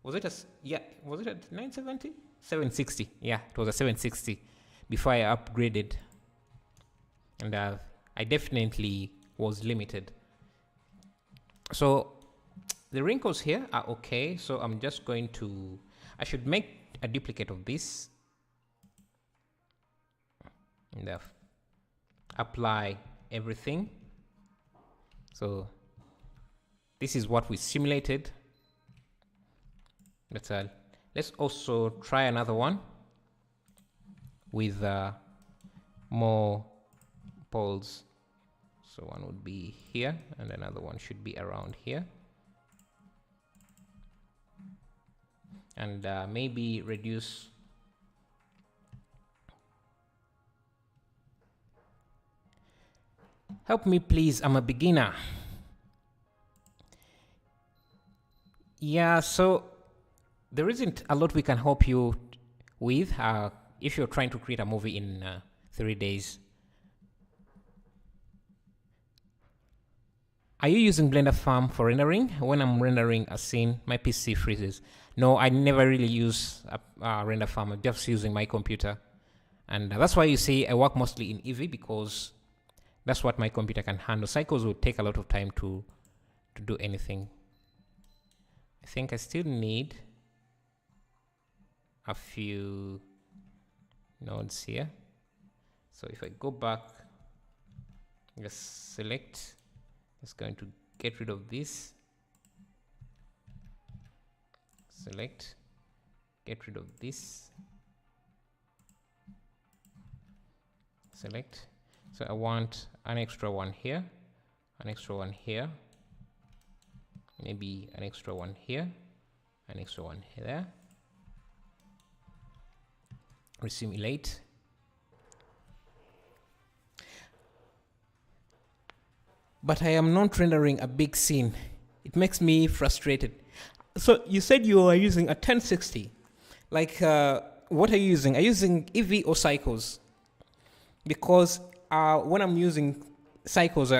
Was it a 970? 760. Yeah, it was a 760 before I upgraded. And I definitely was limited. So the wrinkles here are okay. So I'm just going to, I should make a duplicate of this. And apply everything. So this is what we simulated. Let's also try another one with more poles. So one would be here, and another one should be around here. And maybe reduce help me please, I'm a beginner. Yeah, so there isn't a lot we can help you with if you're trying to create a movie in 3 days. Are you using Blender Farm for rendering? When I'm rendering a scene, my PC freezes. No, I never really use Render Farm. I'm just using my computer. And that's why you see I work mostly in Eevee, because that's what my computer can handle. Cycles will take a lot of time to do anything. I think I still need a few nodes here. So if I go back, just select, just going to get rid of this, select, get rid of this, select. So I want an extra one here, an extra one here, maybe an extra one here, an extra one there. Resimulate. But I am not rendering a big scene. It makes me frustrated. So you said you are using a 1060. Like, what are you using? Are you using Eevee or Cycles? Because when I'm using Cycles,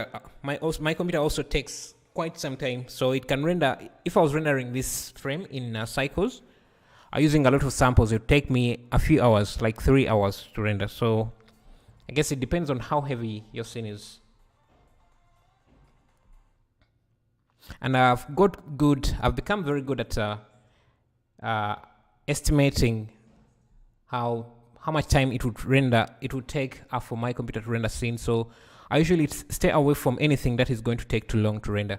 my computer also takes quite some time. So it can render, if I was rendering this frame in Cycles, using a lot of samples, it would take me a few hours, like 3 hours to render. So I guess it depends on how heavy your scene is. And I've become very good at estimating how much time it would take for my computer to render scene. So I usually stay away from anything that is going to take too long to render,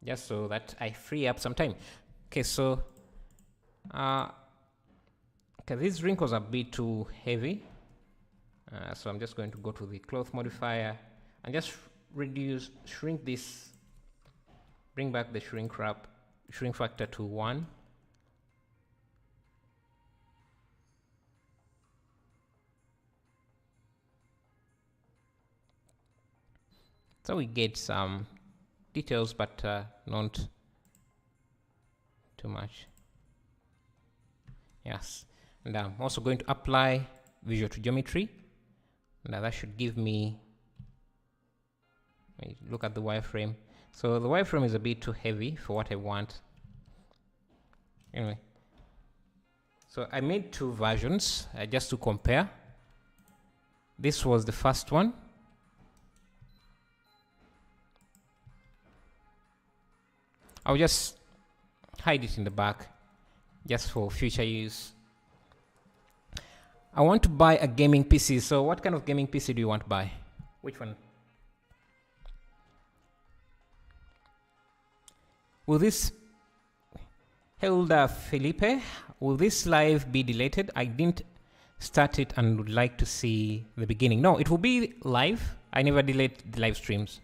just so that I free up some time. Okay, so okay, these wrinkles are a bit too heavy, so I'm just going to go to the cloth modifier and just shrink this, bring back the shrink factor to 1. So we get some details, but not too much. Yes, and I'm also going to apply visual to geometry. Now that should give me, look at the wireframe. So the wireframe is a bit too heavy for what I want. Anyway, so I made 2 versions just to compare. This was the first one. I'll just hide it in the back just for future use. I want to buy a gaming PC. So what kind of gaming PC do you want to buy? Which one? Will this, Hilda Felipe, will this live be deleted? I didn't start it and would like to see the beginning. No, it will be live. I never delete the live streams.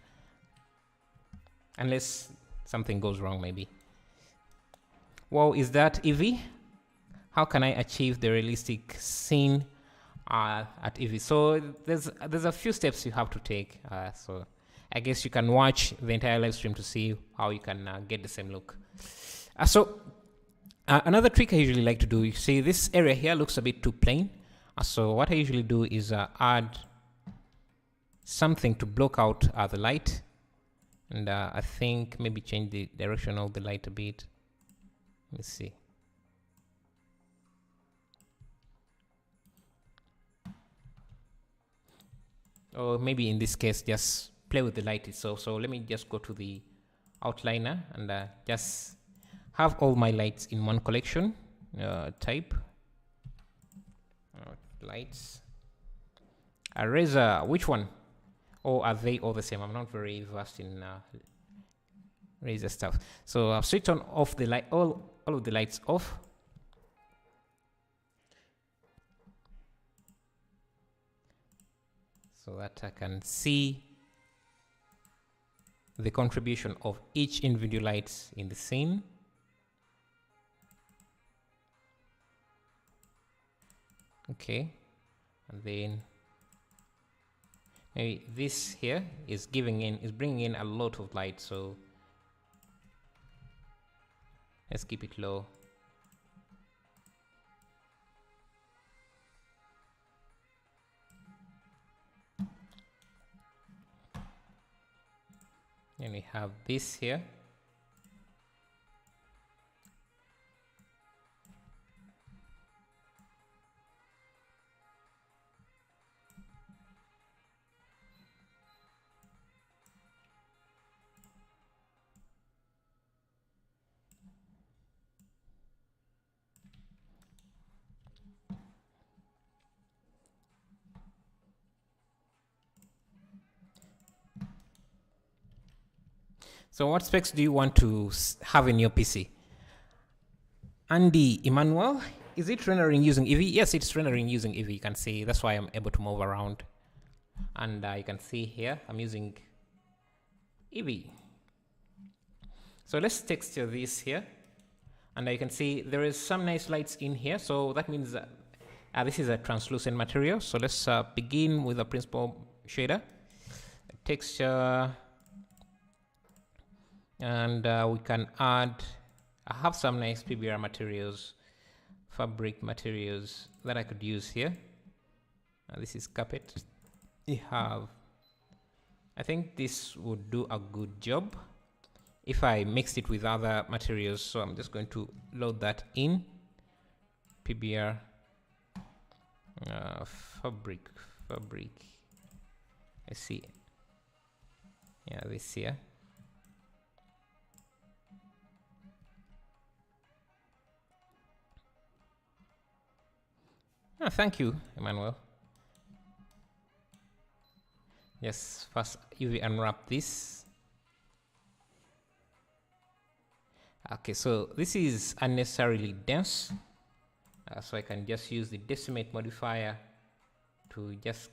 Unless something goes wrong, maybe. Wow, is that Eevee? How can I achieve the realistic scene at Eevee? So there's a few steps you have to take. So I guess you can watch the entire live stream to see how you can get the same look. Another trick I usually like to do, you see this area here looks a bit too plain. So what I usually do is add something to block out the light. And I think maybe change the direction of the light a bit. Let's see. Or maybe in this case, just play with the light itself. So let me just go to the outliner and just have all my lights in one collection. Type lights. Eraser, which one? Or are they all the same? I'm not very versed in razor stuff. So I've switched on off the light, all of the lights off. So that I can see the contribution of each individual lights in the scene. Okay, and then maybe this here is bringing in a lot of light, so let's keep it low. And we have this here. So what specs do you want to have in your PC? Andy Emmanuel, is it rendering using Eevee? Yes, it's rendering using Eevee. You can see that's why I'm able to move around. And you can see here, I'm using Eevee. So let's texture this here. And you can see there is some nice lights in here. So that means that this is a translucent material. So let's begin with a principal shader. Texture. And we can add, I have some nice PBR materials, fabric materials that I could use here. This is carpet. We have, I think this would do a good job if I mixed it with other materials. So I'm just going to load that in. PBR, fabric, let's see. Yeah, this here. Oh, thank you, Emmanuel. Yes, first UV unwrap this. Okay, so this is unnecessarily dense. So I can just use the decimate modifier to just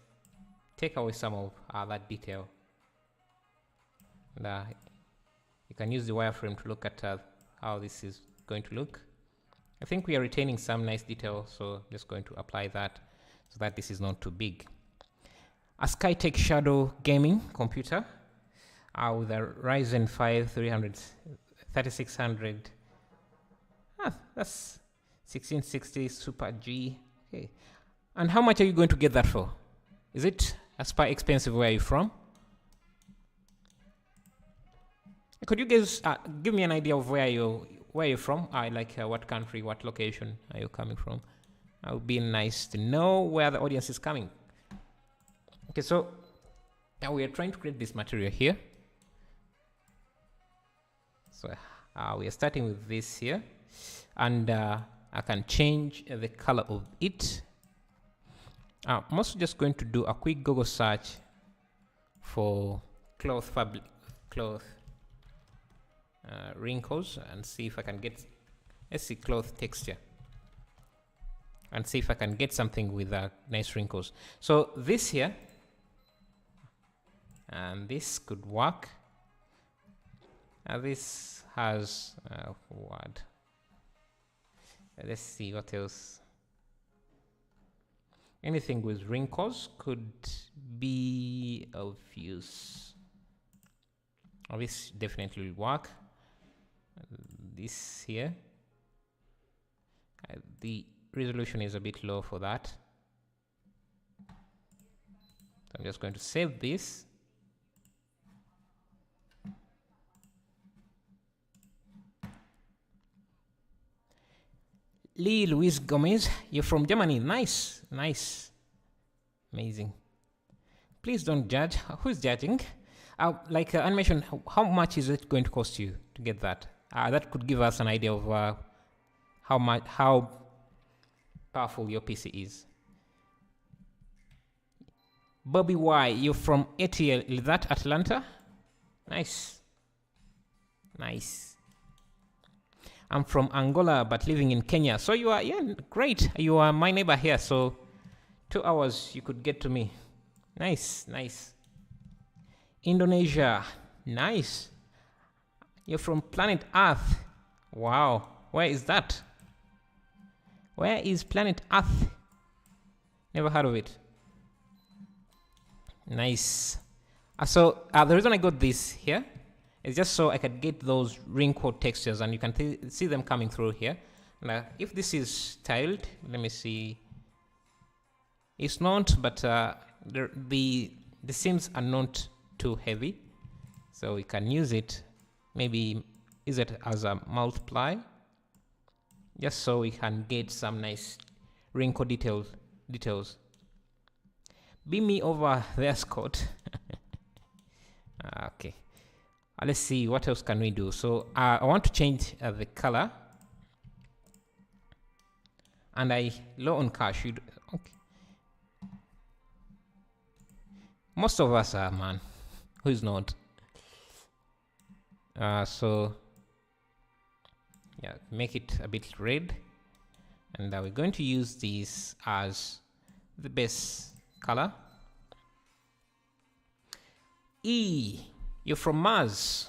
take away some of that detail. And you can use the wireframe to look at how this is going to look. I think we are retaining some nice detail, so just going to apply that so that this is not too big. A Skytech Shadow gaming computer with a Ryzen 5 3600. That's 1660 Super G. Okay. And how much are you going to get that for? Is it as per expensive? Where are you from? Could you guys give me an idea of where you're from? Like what country, what location are you coming from? It would be nice to know where the audience is coming. Okay, so now we are trying to create this material here. So we are starting with this here, and I can change the color of it. I'm also just going to do a quick Google search for cloth wrinkles and see if I can get, let's see, cloth texture, and see if I can get something with nice wrinkles. So this here, and this could work. This has what? Let's see what else. Anything with wrinkles could be of use. Oh, this definitely will work. This here, the resolution is a bit low for that. So I'm just going to save this. Lee Luis Gomez, you're from Germany. Nice, nice, amazing. Please don't judge. Who's judging? Like animation, how much is it going to cost you to get that? That could give us an idea of how powerful your PC is. Bobby Y, you're from ATL. Is that Atlanta? Nice, nice. I'm from Angola, but living in Kenya. So you are, yeah, great. You are my neighbor here. So 2 hours you could get to me. Nice, nice. Indonesia, nice. You're from planet Earth. Wow. Where is that? Where is planet Earth? Never heard of it. Nice. So the reason I got this here is just so I could get those wrinkled textures, and you can see them coming through here. Now, if this is tiled, let me see. It's not, but the seams are not too heavy, so we can use it. Maybe use it as a multiply, just so we can get some nice wrinkle details. Beam me over there, Scott. Okay. Let's see what else can we do. So I want to change the color, and I low on cache. Okay. Most of us are, man. Who is not? So yeah, make it a bit red, and we're going to use these as the base color. E, you're from Mars.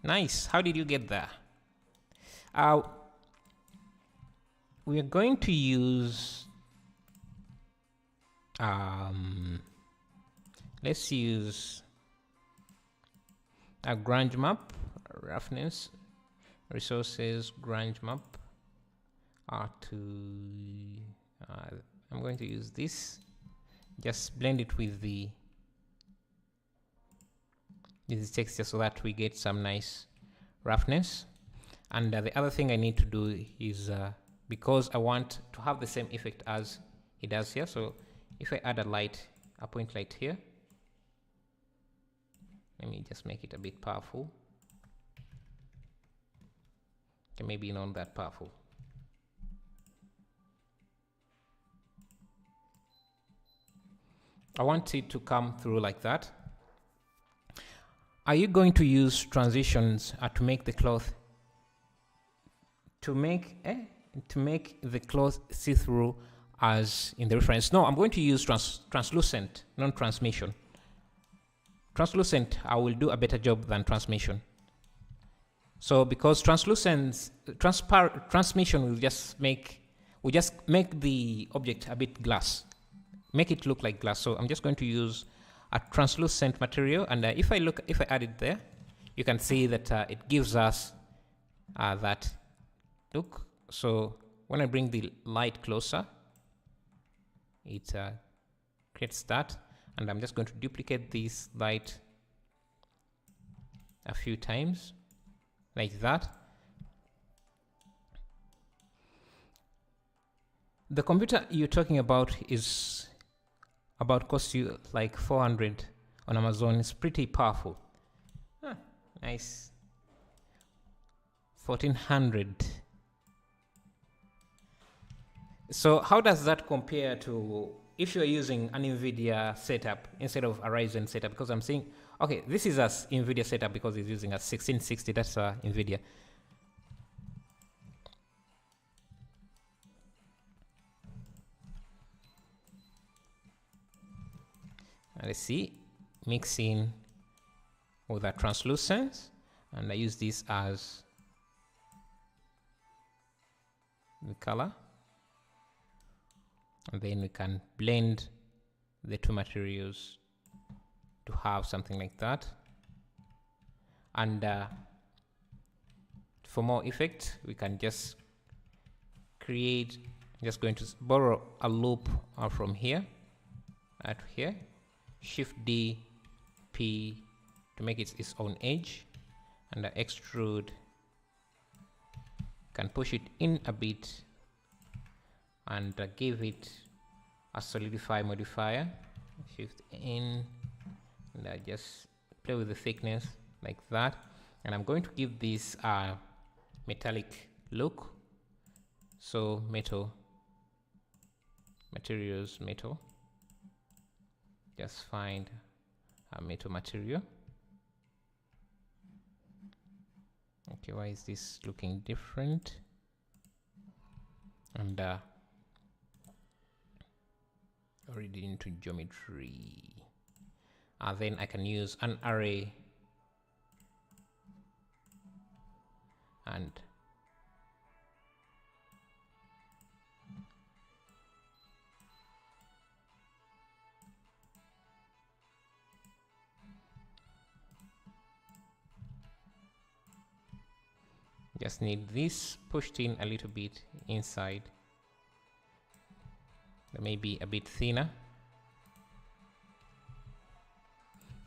Nice. How did you get there? We are going to use let's use a grunge map, roughness, resources, grunge map. I'm going to use this. Just blend it with this texture so that we get some nice roughness. And the other thing I need to do is because I want to have the same effect as it does here. So if I add a point light here, Let me just make it a bit powerful. Okay, maybe not that powerful. I want it to come through like that. Are you going to use transitions to make the cloth to make the cloth see-through as in the reference? No, I'm going to use translucent, non-transmission. Translucent, I will do a better job than transmission. So because transmission will just make the object a bit glass, make it look like glass. So I'm just going to use a translucent material, and if I add it there, you can see that it gives us that look. So when I bring the light closer, it creates that, and I'm just going to duplicate this light a few times like that. The computer you're talking about is about cost you like 400 on Amazon. It's pretty powerful. Nice. 1400. So how does that compare to if you're using an NVIDIA setup instead of a Ryzen setup? Because I'm saying, okay, this is a NVIDIA setup because it's using a 1660. That's NVIDIA. Let's see, mixing with a translucence, and I use this as the color, and then we can blend the two materials to have something like that. And for more effect, we can just create, just going to borrow a loop from here to here, Shift D, P to make it its own edge, and extrude. Can push it in a bit and give it a solidify modifier. Shift in, and I just play with the thickness like that. And I'm going to give this a metallic look. So metal, materials, metal. Just find a metal material. Okay, why is this looking different? And already into geometry. Then I can use an array and just need this pushed in a little bit inside. That may be a bit thinner.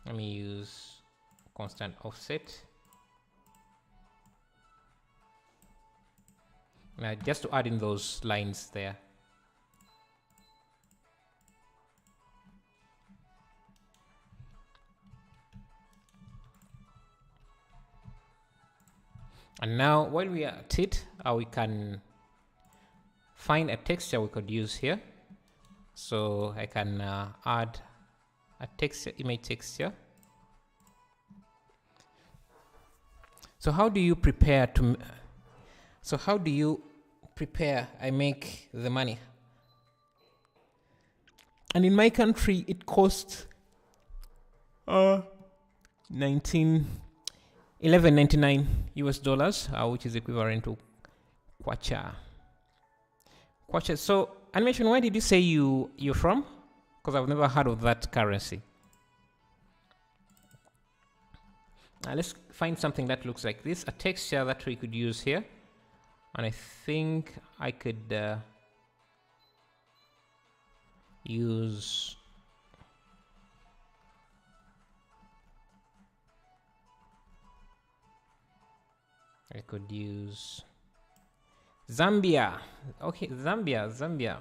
Let me use constant offset. Now just to add in those lines there. And now while we are at it, we can find a texture we could use here. So I can add a texture, image texture. So how do you prepare to? I make the money. And in my country, it costs $11.99 US dollars, which is equivalent to kwacha. So, animation, where did you say you're from? Because I've never heard of that currency. Let's find something that looks like this, a texture that we could use here. And I think I could use Zambia. Okay, Zambia.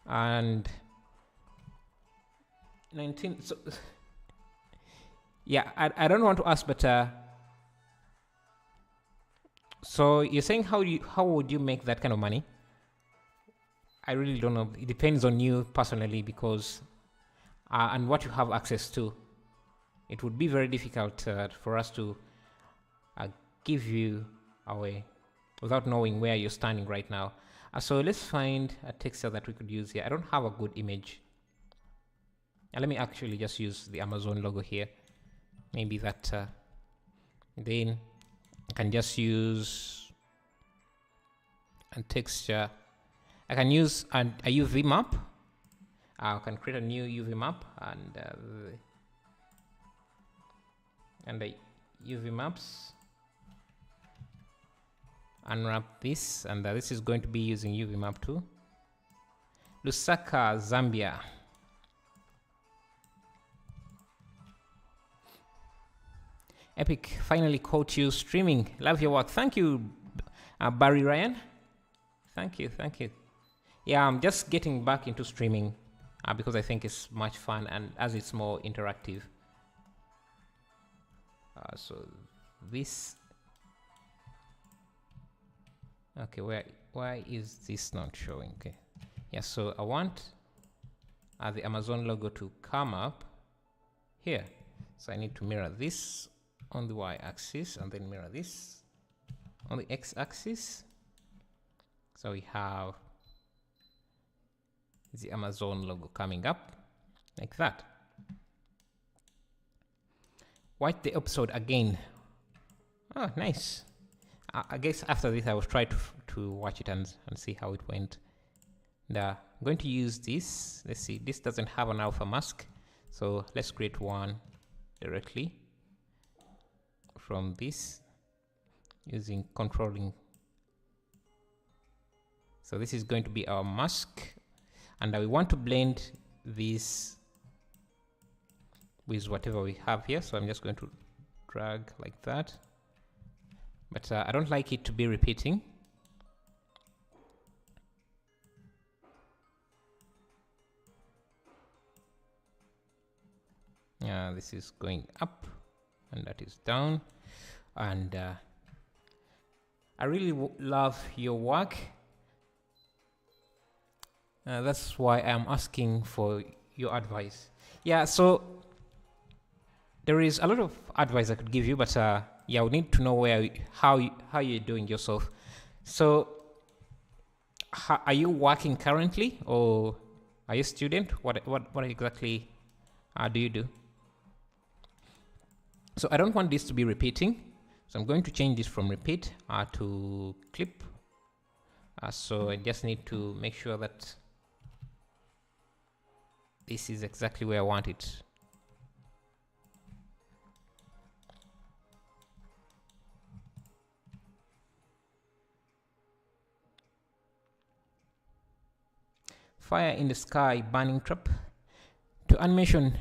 And 19. So Yeah, I don't want to ask, but so you're saying how would you make that kind of money? I really don't know. It depends on you personally because and what you have access to. It would be very difficult for us to uh, give you away without knowing where you're standing right now. So let's find a texture that we could use here. I don't have a good image. Let me actually just use the Amazon logo here. Maybe that then I can just use a texture. I can use a UV map. I can create a new UV map and the UV maps. Unwrap this, and this is going to be using UV map 2. Lusaka, Zambia. Epic finally caught you streaming. Love your work. Thank you, Barry Ryan. Thank you. Yeah, I'm just getting back into streaming because I think it's much fun and as it's more interactive. So this. Okay, why is this not showing? Okay, yeah. So I want the Amazon logo to come up here. So I need to mirror this on the y-axis and then mirror this on the x-axis. So we have the Amazon logo coming up like that. Watch the episode again. Oh, nice. I guess after this I will try to watch it and see how it went. And, I'm going to use this. Let's see, this doesn't have an alpha mask, so let's create one directly from this using controlling. So this is going to be our mask, and we want to blend this with whatever we have here. So I'm just going to drag like that, but I don't like it to be repeating. This is going up and that is down, and I really love your work. That's why I'm asking for your advice. Yeah, so there is a lot of advice I could give you, but yeah, we need to know how you're doing yourself. So are you working currently, or are you a student? What exactly do you do? So I don't want this to be repeating, so I'm going to change this from repeat to clip. So I just need to make sure that this is exactly where I want it. Fire in the sky, burning trap. To animation,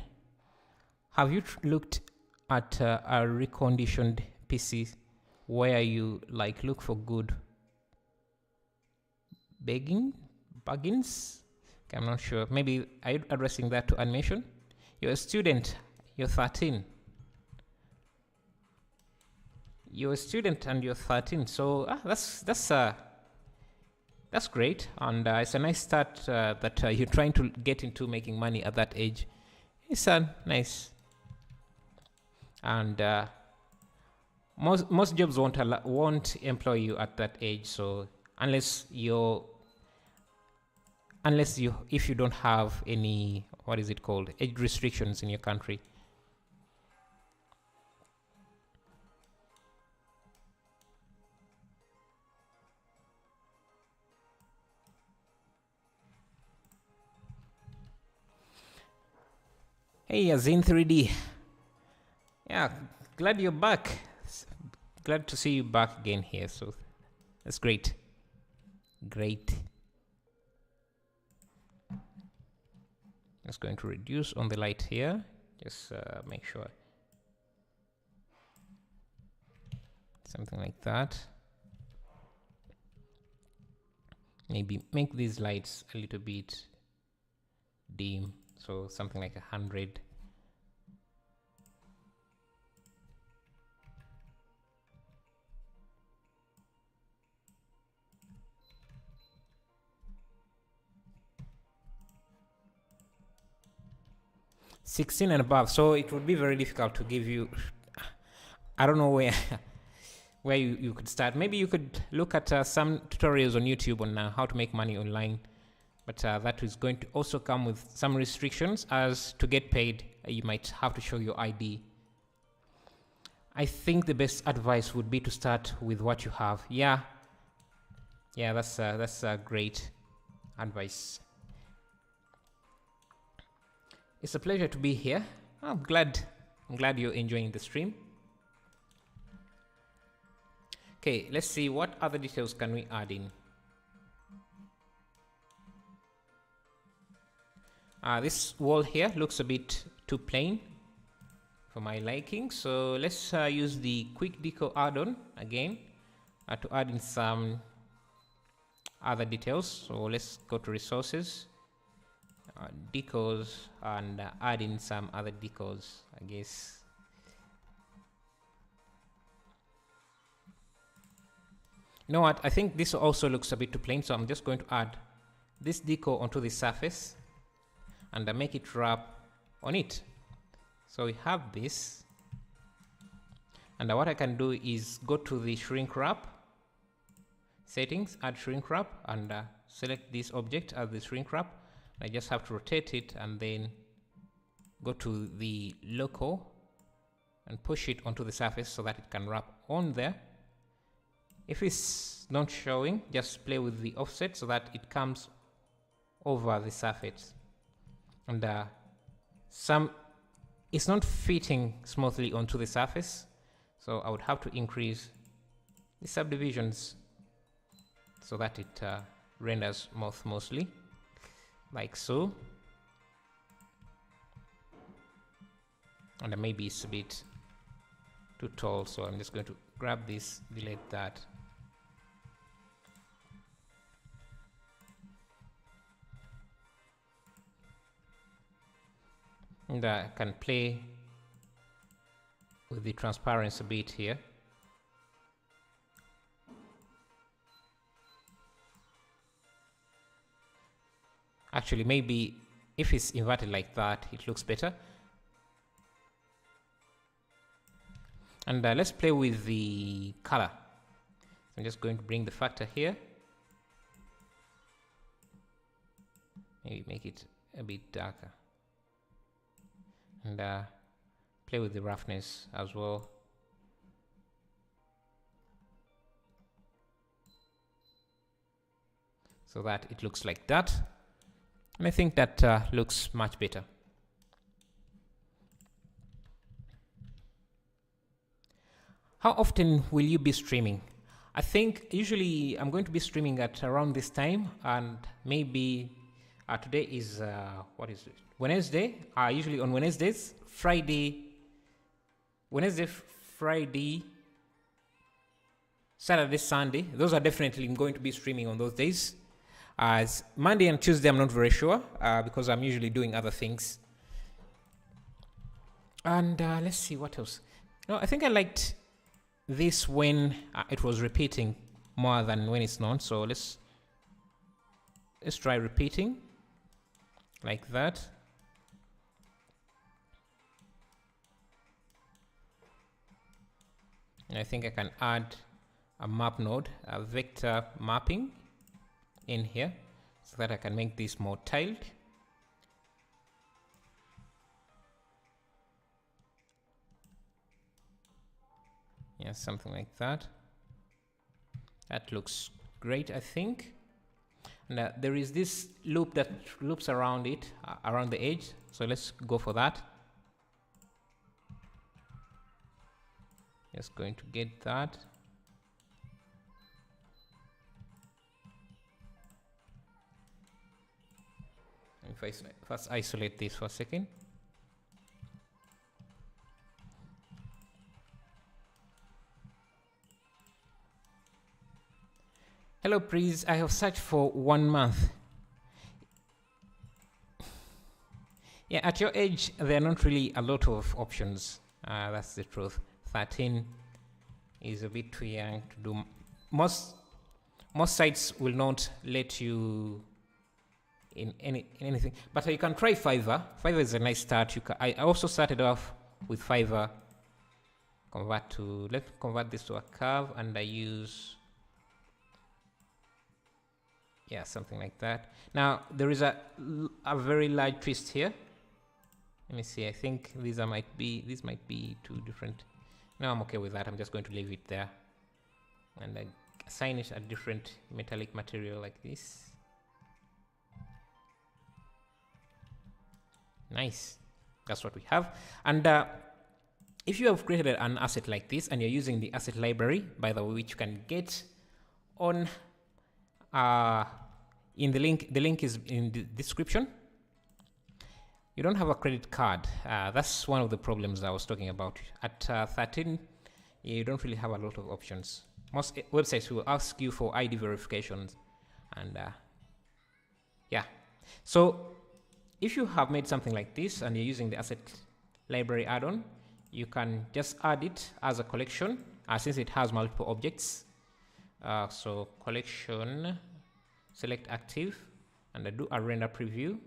have you looked at a reconditioned PC where you like look for good bargains? Okay, I'm not sure. Maybe are you addressing that to animation? You're a student. You're 13. You're a student and you're 13. So that's great, and it's a nice start that you're trying to get into making money at that age. It's nice. And most jobs won't employ you at that age. So unless if you don't have any, what is it called, age restrictions in your country. Hey, Azin 3D. Yeah, glad you're back. Glad to see you back again here. So that's great. Great. Just going to reduce on the light here. Just make sure. Something like that. Maybe make these lights a little bit dim. So something like 100. 16 and above. So it would be very difficult to give you. I don't know where where you could start. Maybe you could look at some tutorials on YouTube on how to make money online. But that is going to also come with some restrictions, as to get paid, you might have to show your ID. I think the best advice would be to start with what you have. Yeah, that's a great advice. It's a pleasure to be here. I'm glad you're enjoying the stream. Okay, let's see what other details can we add in. This wall here looks a bit too plain for my liking, so let's use the quick deco add-on again to add in some other details. So let's go to resources, decos, and add in some other decos, I guess. You know what, I think this also looks a bit too plain, so I'm just going to add this deco onto the surface and make it wrap on it. So we have this, and what I can do is go to the shrink wrap settings, add shrink wrap, and select this object as the shrink wrap. I just have to rotate it and then go to the local and push it onto the surface so that it can wrap on there. If it's not showing, just play with the offset so that it comes over the surface. And it's not fitting smoothly onto the surface, so I would have to increase the subdivisions so that it renders more smoothly, like so. And maybe it's a bit too tall, so I'm just going to grab this, delete that. And I can play with the transparency a bit here. Actually, maybe if it's inverted like that, it looks better. And let's play with the color. I'm just going to bring the factor here. Maybe make it a bit darker. And play with the roughness as well. So that it looks like that. And I think that looks much better. How often will you be streaming? I think usually I'm going to be streaming at around this time, and maybe today is what is it? Wednesday. Usually on Wednesdays, Friday, Saturday, Sunday. Those are definitely going to be streaming on those days. As Monday and Tuesday, I'm not very sure because I'm usually doing other things. And let's see what else. No, I think I liked this when it was repeating more than when it's not. So let's try repeating like that. And I think I can add a map node, a vector mapping in here so that I can make this more tiled. Yeah, something like that. That looks great, I think. And there is this loop that loops around it, around the edge. So let's go for that. Just going to get that. If I first isolate this for a second. Hello, please. I have searched for 1 month. Yeah, at your age, there are not really a lot of options. That's the truth. 13 is a bit too young to do. Most sites will not let you in anything. But you can try Fiverr. Fiverr is a nice start. I also started off with Fiverr. Let's convert this to a curve, and I use, yeah, something like that. Now there is a very large twist here. Let me see. I think these might be two different. No, I'm okay with that. I'm just going to leave it there, and I assign it a different metallic material like this. Nice. That's what we have. And if you have created an asset like this and you're using the asset library, by the way, which you can get on in the link is in the description. You don't have a credit card. That's one of the problems I was talking about. At 13, you don't really have a lot of options. Most websites will ask you for ID verifications, and yeah. So if you have made something like this and you're using the asset library add-on, you can just add it as a collection since it has multiple objects. So collection, select active, and I do a render preview.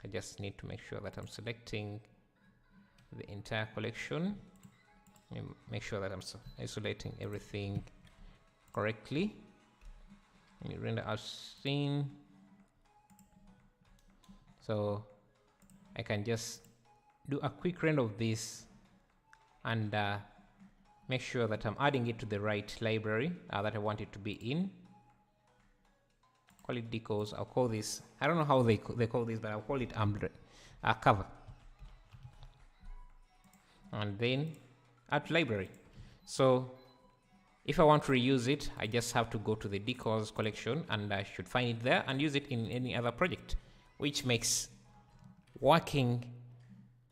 I just need to make sure that I'm selecting the entire collection. Make sure that I'm isolating everything correctly. Let me render as seen. So I can just do a quick render of this and make sure that I'm adding it to the right library that I want it to be in. Call it decos. I'll call this, I don't know how they call this, but I'll call it cover. And then add library. So if I want to reuse it, I just have to go to the decos collection, and I should find it there and use it in any other project, which makes working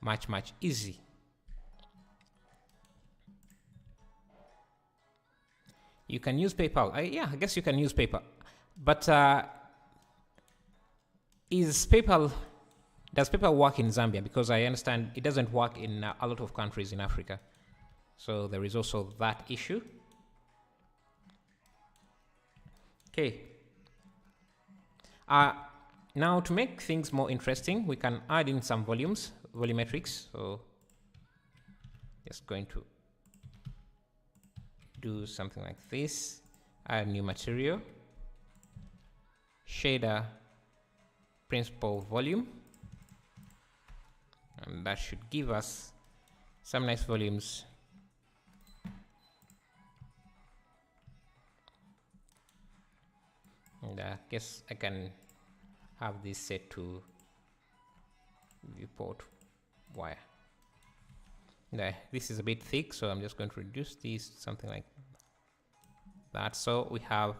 much easy. You can use PayPal. Yeah, I guess you can use PayPal. But does PayPal work in Zambia? Because I understand it doesn't work in a lot of countries in Africa. So there is also that issue. Okay. Now to make things more interesting, we can add in some volumes, volumetrics. So just going to do something like this. Add new material. Shader principal volume, and that should give us some nice volumes. And I guess I can have this set to viewport wire. This is a bit thick, so I'm just going to reduce this to something like that. So we have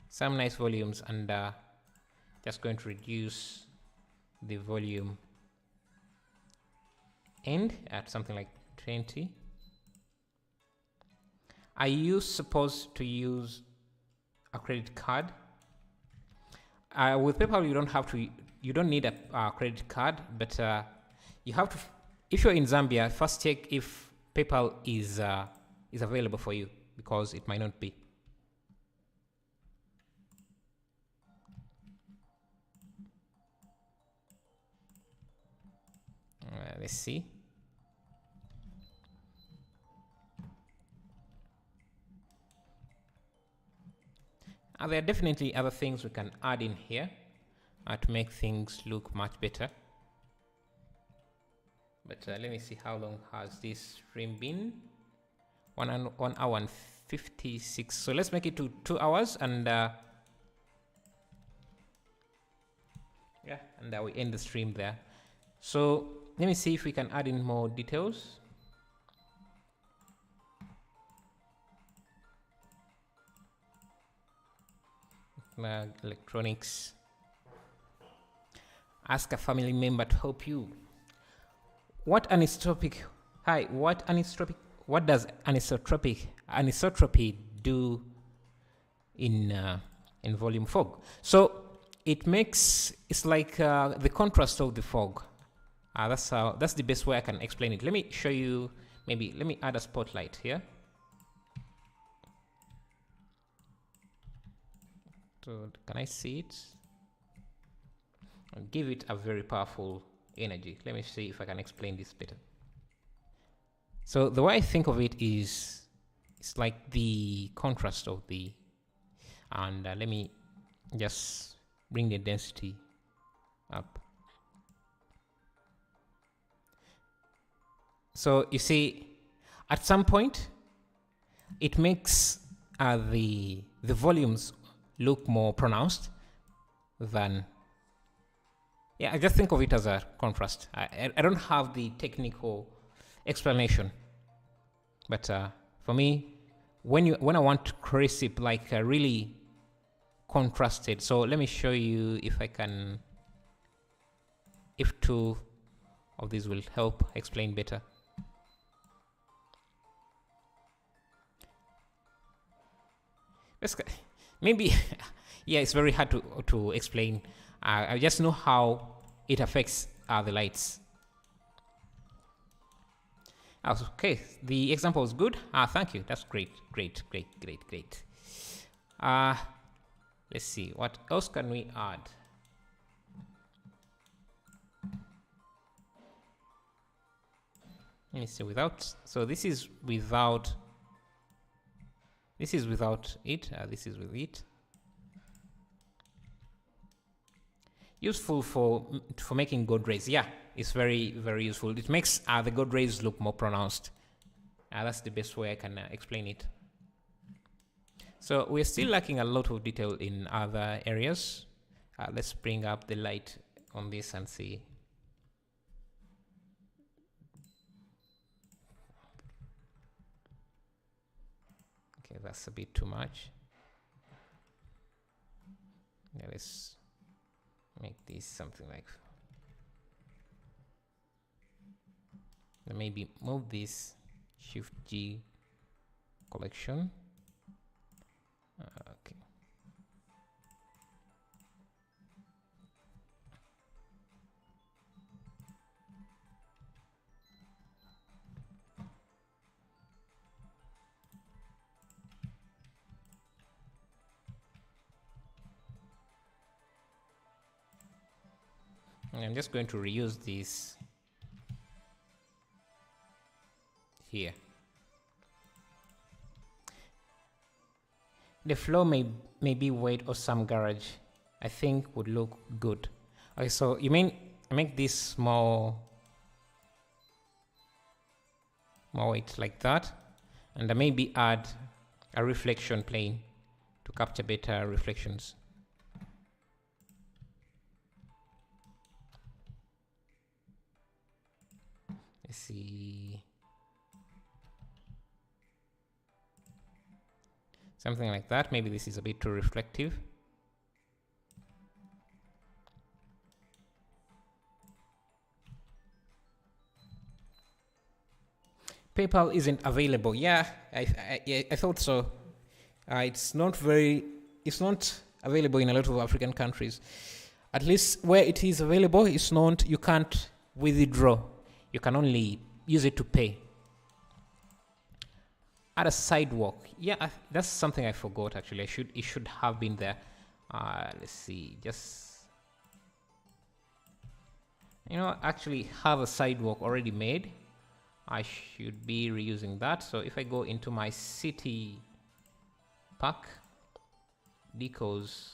some nice volumes, and just going to reduce the volume end at something like 20. Are you supposed to use a credit card? With PayPal, you don't need a credit card, but you have to. If you're in Zambia, first check if PayPal is available for you, because it might not be. Let's see. There are definitely other things we can add in here to make things look much better. But let me see, how long has this stream been? 1 hour and 56. So let's make it to 2 hours, and yeah, and we end the stream there. So let me see if we can add in more details. Electronics. Ask a family member to help you. What anisotropic? Hi. What anisotropic? What does anisotropy do in volume fog? So it's like the contrast of the fog. That's the best way I can explain it. Let me show you. Maybe let me add a spotlight here. So can I see it? I'll give it a very powerful energy. Let me see if I can explain this better. So the way I think of it is, it's like the contrast of the, and let me just bring the density up. So you see, at some point, it makes the volumes look more pronounced than, yeah, I just think of it as a contrast. I don't have the technical explanation, but for me, when I want crisp, like really contrasted. So let me show you if I can, if two of these will help explain better. Maybe, yeah, it's very hard to explain. I just know how it affects the lights. Okay, the example is good. Thank you. That's great. Let's see, what else can we add? Let me see, without, so this is without, this is without it, this is with it. Useful for making God rays. Yeah, it's very, very useful. It makes the God rays look more pronounced. That's the best way I can explain it. So we're still lacking a lot of detail in other areas. Let's bring up the light on this and see. Okay, that's a bit too much. Yeah, let's make this something like, maybe move this Shift G collection. Okay. And I'm just going to reuse this here. The floor may be weight or some garage, I think would look good. Okay, so you mean make this more weight like that, and maybe add a reflection plane to capture better reflections. Let's see. Something like that. Maybe this is a bit too reflective. PayPal isn't available. Yeah, I thought so. It's not available in a lot of African countries. At least where it is available, it's not, you can't withdraw. You can only use it to pay. Add a sidewalk. Yeah, that's something I forgot actually. It should have been there. Let's see, just, actually have a sidewalk already made. I should be reusing that. So if I go into my city pack decos,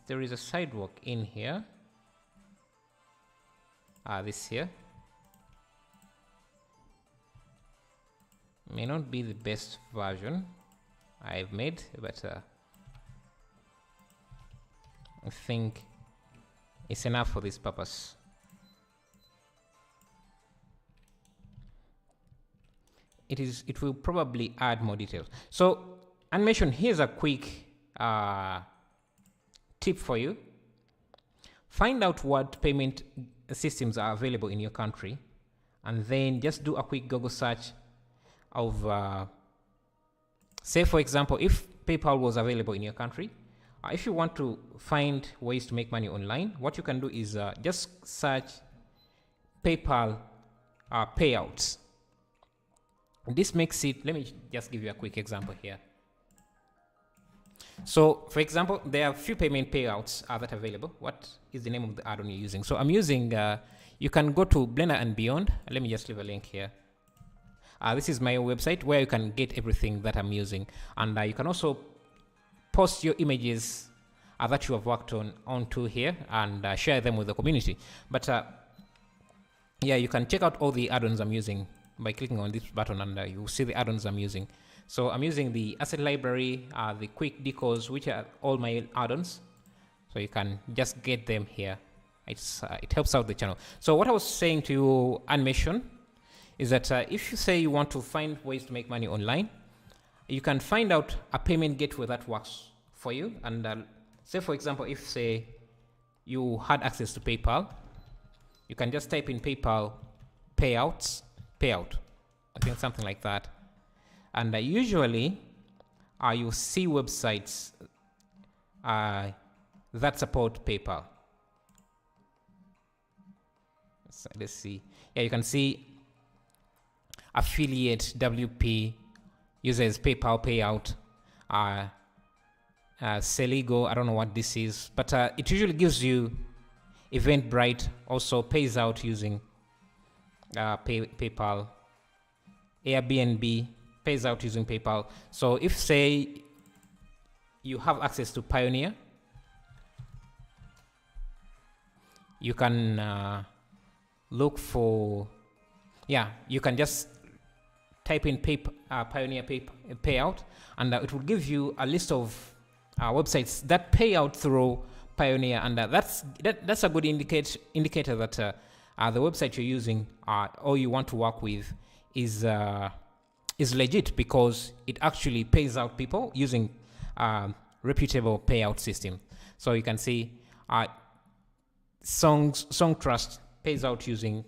there is a sidewalk in here. This here may not be the best version I've made, but I think it's enough for this purpose. It will probably add more details. So animation, here's a quick tip for you. Find out what payment systems are available in your country, and then just do a quick Google search of, say for example, if PayPal was available in your country, if you want to find ways to make money online, what you can do is just search PayPal payouts. This makes it, let me just give you a quick example here. So for example, there are a few payment payouts that are available. What is the name of the add-on you're using? So I'm using, you can go to Blender and Beyond. Let me just leave a link here. This is my website where you can get everything that I'm using. And you can also post your images that you have worked on onto here and share them with the community. But yeah, you can check out all the add-ons I'm using by clicking on this button, and you'll see the add-ons I'm using. So I'm using the asset library, the quick decos, which are all my add-ons. So you can just get them here. It helps out the channel. So what I was saying to you, animation, is that if you say you want to find ways to make money online, you can find out a payment gateway that works for you. And say, for example, if say you had access to PayPal, you can just type in PayPal payout. I think something like that. And usually you see websites that support PayPal. So let's see. Yeah, you can see affiliate WP uses PayPal payout. Celigo, I don't know what this is, but it usually gives you Eventbrite, also pays out using PayPal. Airbnb pays out using PayPal. So if say you have access to Pioneer, you can look for, yeah, you can just type in Pioneer payout, and it will give you a list of websites that pay out through Pioneer, and that's a good indicator that the website you're using or you want to work with is legit, because it actually pays out people using reputable payout system. So you can see Song Trust pays out using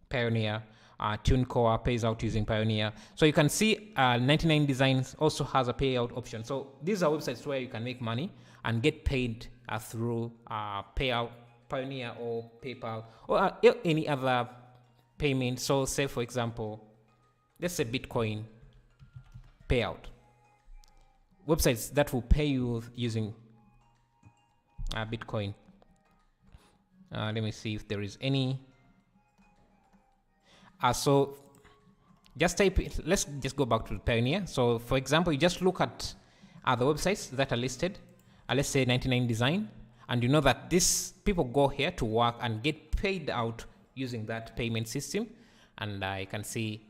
Pioneer. TuneCore pays out using Pioneer. So you can see 99 Designs also has a payout option. So these are websites where you can make money and get paid through payout, Pioneer or PayPal or any other payment. So say, for example, let's say Bitcoin payout. Websites that will pay you using Bitcoin. Let me see if there is any. So just type it. Let's just go back to Pioneer. So for example, you just look at the websites that are listed. Let's say 99 Design, and you know that these people go here to work and get paid out using that payment system. And I can see,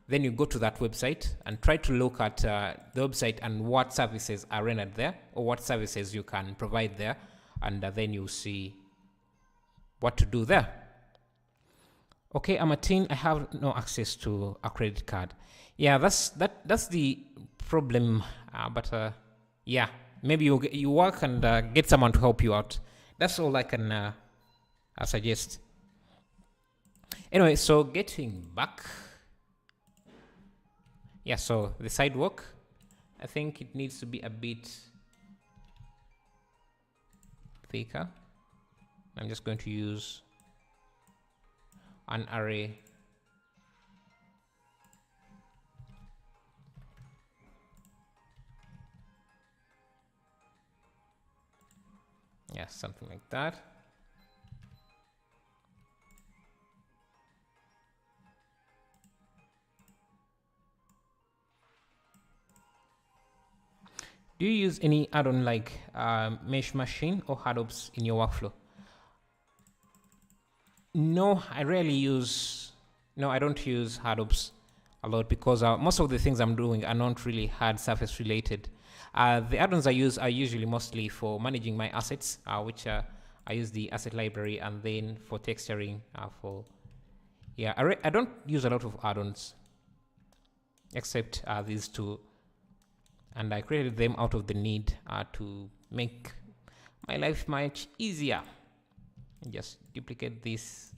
then you go to that website and try to look at the website and what services are rendered there, or what services you can provide there, and then you see what to do there. Okay, I'm a teen, I have no access to a credit card. Yeah, that's the problem. But yeah, maybe you work and get someone to help you out. That's all I can suggest. Anyway, so getting back. Yeah, so the sidewalk, I think it needs to be a bit thicker. I'm just going to use an array. Yeah, something like that. Do you use any add-on like Mesh Machine or Hadops in your workflow? No, I rarely use. No, I don't use Hadops a lot, because most of the things I'm doing are not really hard surface related. The add-ons I use are usually mostly for managing my assets, which I use the asset library, and then for texturing. I don't use a lot of add-ons except these two, and I created them out of the need to make my life much easier. Just duplicate this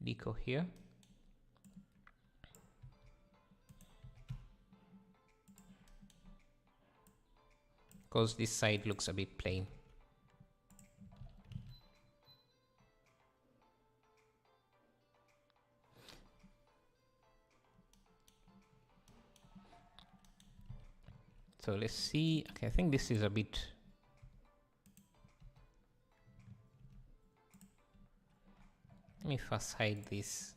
deco here. Because this side looks a bit plain. So let's see. Okay, I think this is a bit. Let me first hide this.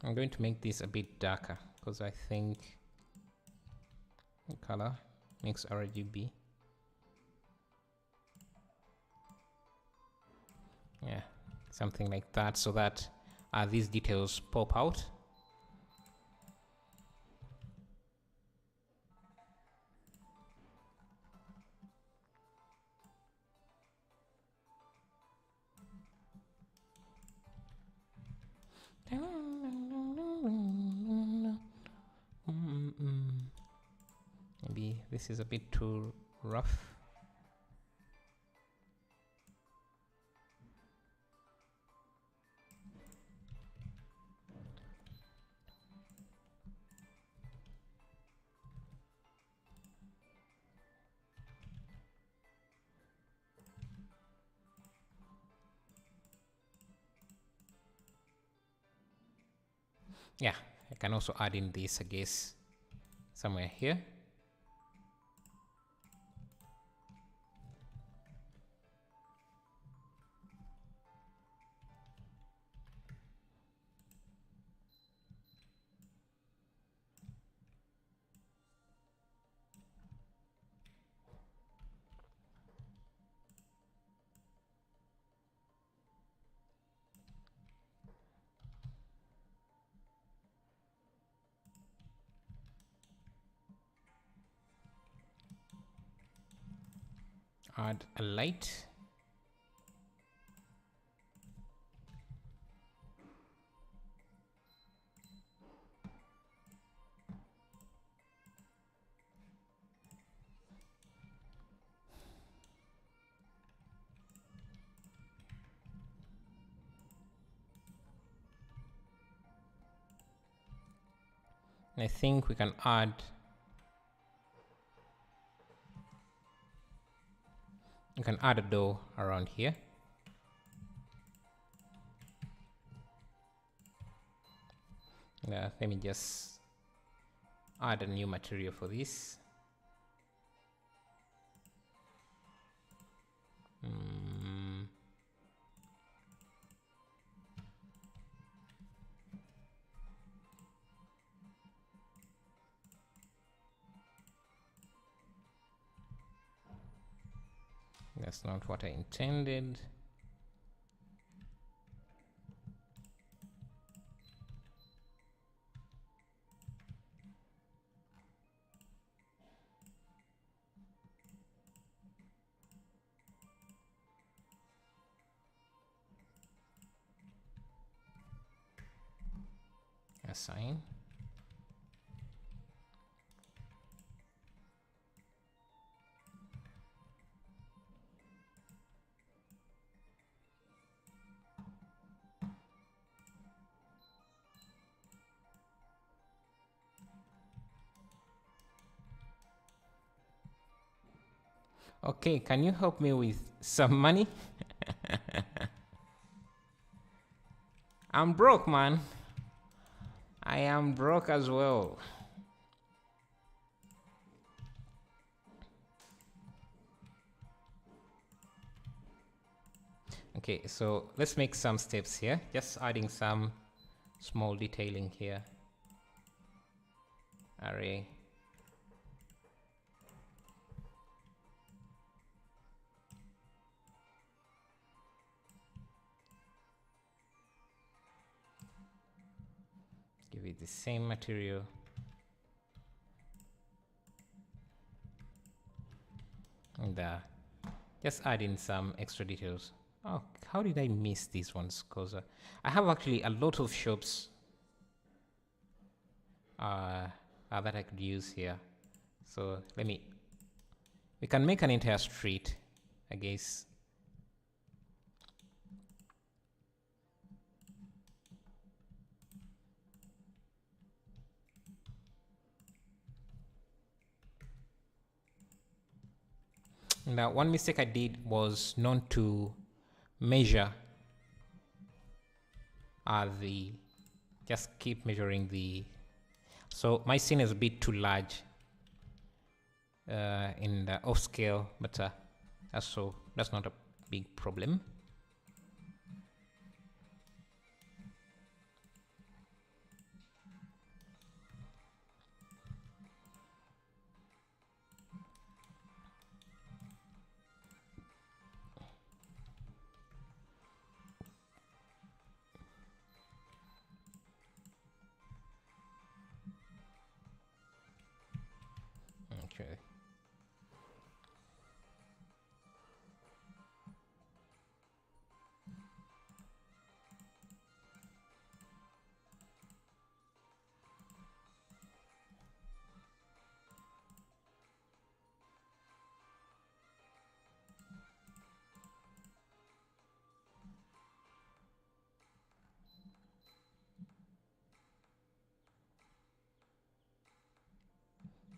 I'm going to make this a bit darker because I think the color makes RGB. Yeah, something like that, so that these details pop out. Maybe this is a bit too rough. Yeah, I can also add in this, I guess, somewhere here. Add a light. I think we can add a door around here. Let me just add a new material for this. That's not what I intended. Assign. Okay, can you help me with some money? I'm broke, man. I am broke as well. Okay, so let's make some steps here. Just adding some small detailing here. Array. Give it the same material. And just add in some extra details. Oh, how did I miss these ones? Because I have actually a lot of shops that I could use here. So we can make an entire street, I guess. Now, one mistake I did was not to measure just keep measuring so my scene is a bit too large in the off scale, but that's not a big problem. Okay.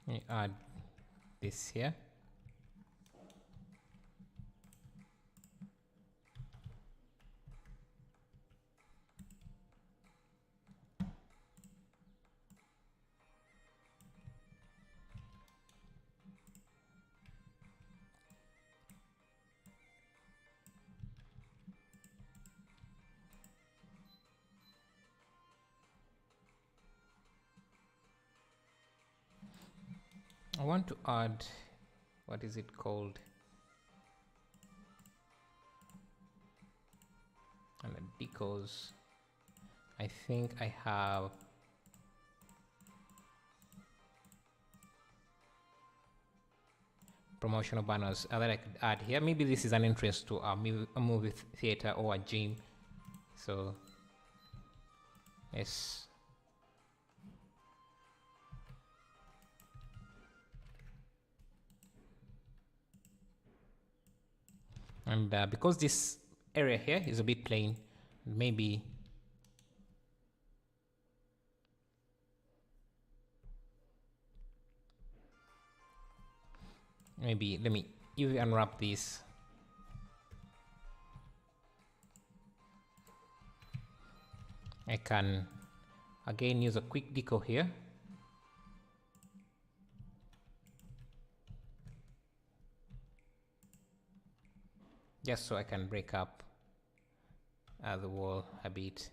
Let me add this here. I want to add, what is it called? And because I think I have promotional banners that I could add here. Maybe this is an interest to a movie theater or a gym. So yes. And because this area here is a bit plain, maybe let me UV unwrap this. I can again use a quick deco here. Just so I can break up the wall a bit.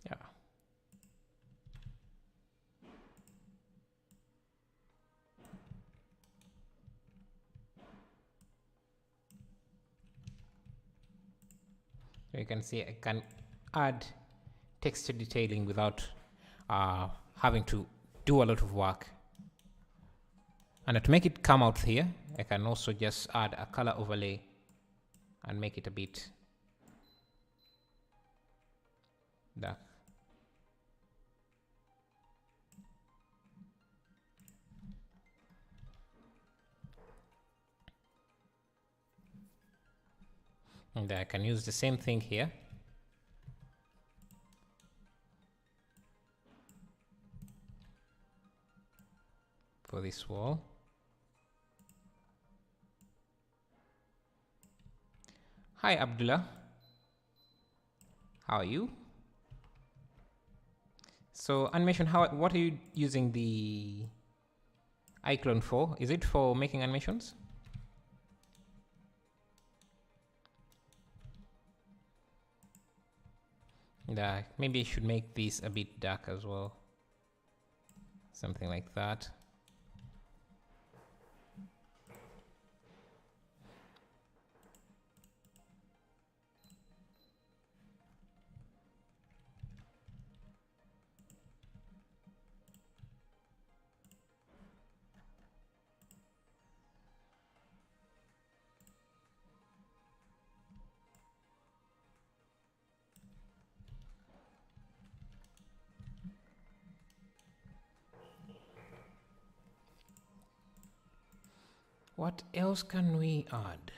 Yeah. So you can see I can add texture detailing without having to do a lot of work. And to make it come out here, I can also just add a color overlay and make it a bit dark. And I can use the same thing here. For this wall. Hi Abdullah, how are you? So animation, what are you using the iClone for? Is it for making animations? Yeah, maybe I should make this a bit dark as well. Something like that. What else can we add?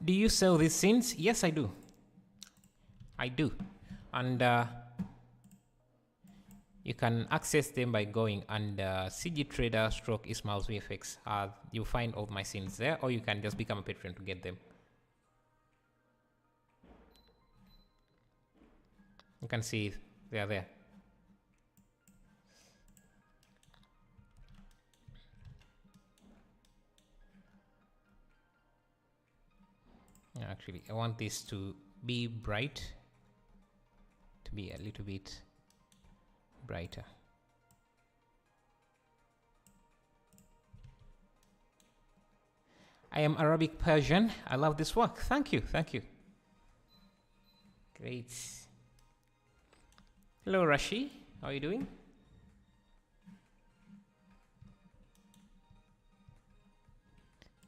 Do you sell these scenes? Yes, I do. I do. And you can access them by going under CG Trader stroke Ismail's VFX. You'll find all my scenes there, or you can just become a patron to get them. You can see they are there. Actually, I want this to be bright, to be a little bit brighter. I am Arabic Persian. I love this work. Thank you. Thank you. Great. Hello, Rashi. How are you doing?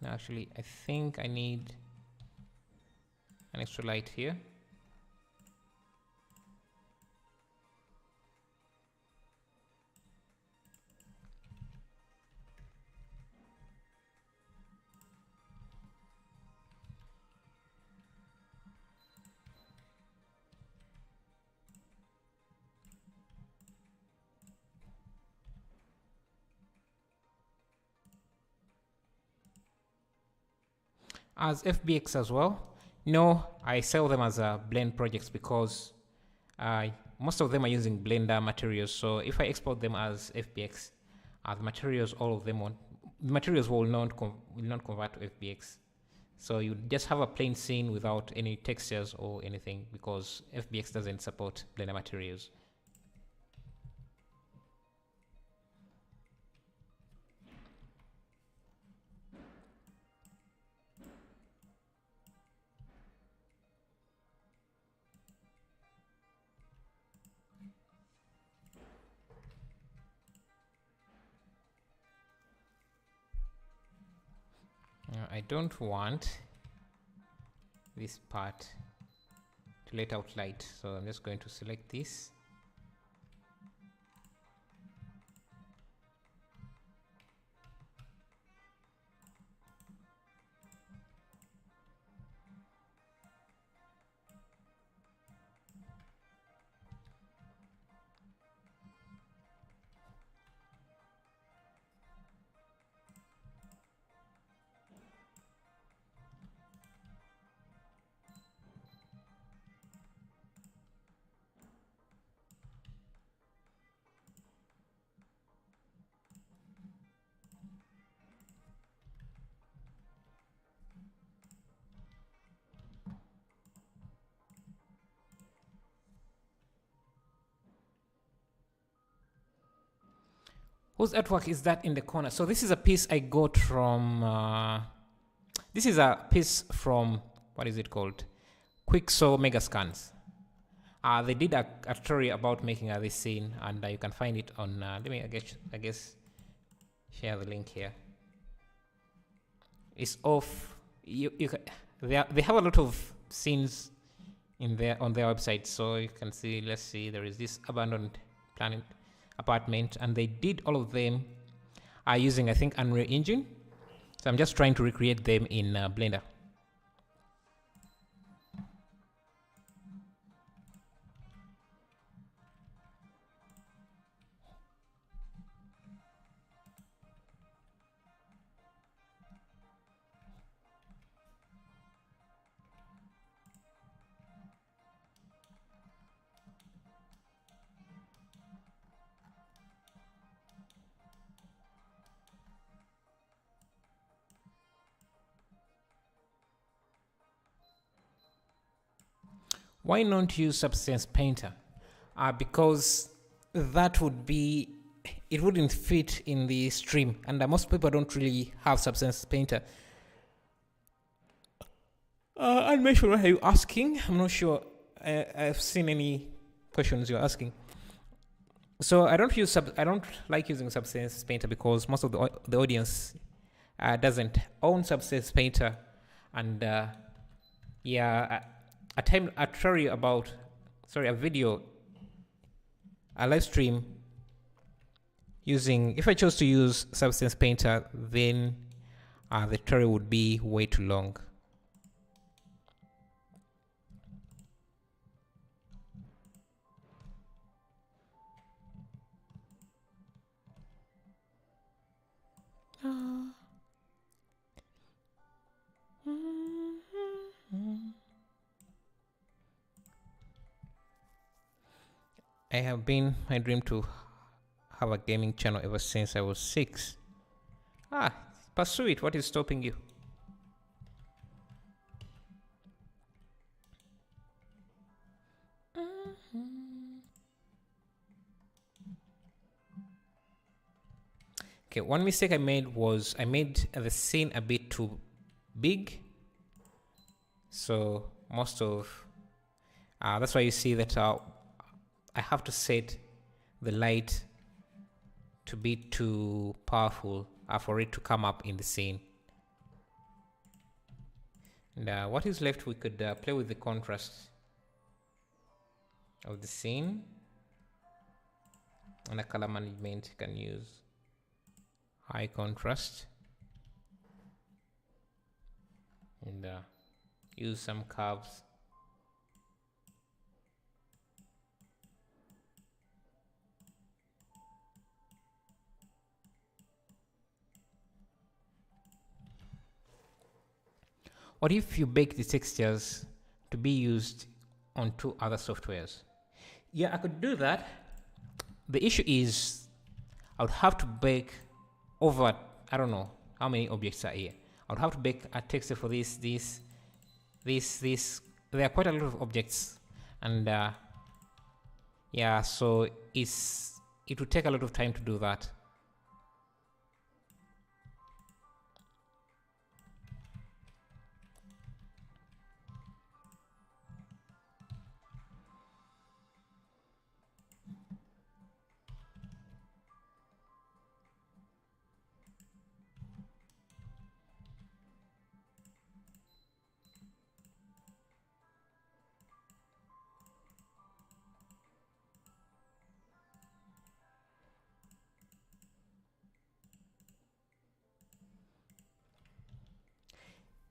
Now, actually, I think I need an extra light here. As FBX as well? No, I sell them as blend projects because most of them are using Blender materials. So if I export them as FBX, the materials, all of them materials will not convert to FBX. So you just have a plain scene without any textures or anything because FBX doesn't support Blender materials. I don't want this part to let out light, so I'm just going to select this. Whose artwork is that in the corner? So this is a piece I got from, this is a piece from, what is it called? Quicksaw Megascans. They did a tutorial about making this scene, and you can find it on, let me, I guess, share the link here. It's off, they have a lot of scenes in there on their website, so you can see, let's see, there is this abandoned planet apartment, and they did all of them using, I think, Unreal Engine. So I'm just trying to recreate them in Blender. Why not use Substance Painter? Because that would be, it wouldn't fit in the stream, and most people don't really have Substance Painter. I'm not sure what are you asking. I'm not sure I've seen any questions you're asking. So I don't like using Substance Painter because most of the audience doesn't own Substance Painter, and yeah, a tutorial about, sorry, a video, a live stream using, if I chose to use Substance Painter, then the tutorial would be way too long. I have been my dream to have a gaming channel ever since I was 6. Pursue it. What is stopping you? Okay, one mistake I made was I made the scene a bit too big. So most of that's why you see that I have to set the light to be too powerful for it to come up in the scene. And what is left, we could play with the contrast of the scene, and a color management. You can use high contrast and use some curves. What if you bake the textures to be used on 2 other softwares? Yeah, I could do that. The issue is I would have to bake over, I don't know how many objects are here. I would have to bake a texture for this. There are quite a lot of objects, and yeah, so it would take a lot of time to do that.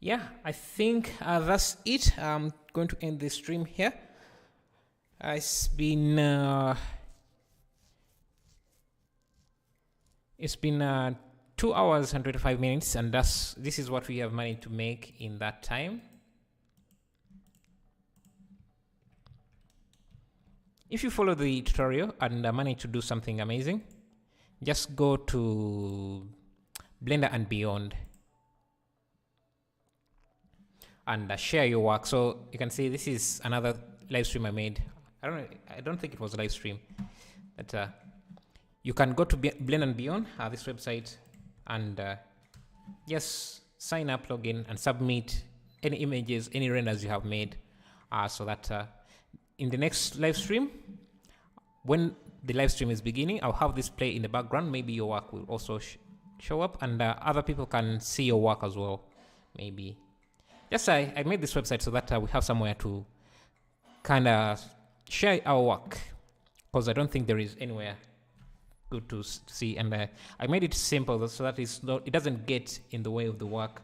Yeah, I think that's it. I'm going to end the stream here. It's been 2 hours and 25 minutes, and this is what we have managed to make in that time. If you follow the tutorial and manage to do something amazing, just go to Blender and Beyond and share your work. So you can see this is another live stream I made. I don't think it was a live stream, but you can go to Blend and Beyond, this website, and just sign up, log in, and submit any images, any renders you have made, so that in the next live stream, when the live stream is beginning, I'll have this play in the background. Maybe your work will also show up, and other people can see your work as well. Maybe. Yes, I made this website so that we have somewhere to kind of share our work, because I don't think there is anywhere good to see, and I made it simple so that it doesn't get in the way of the work.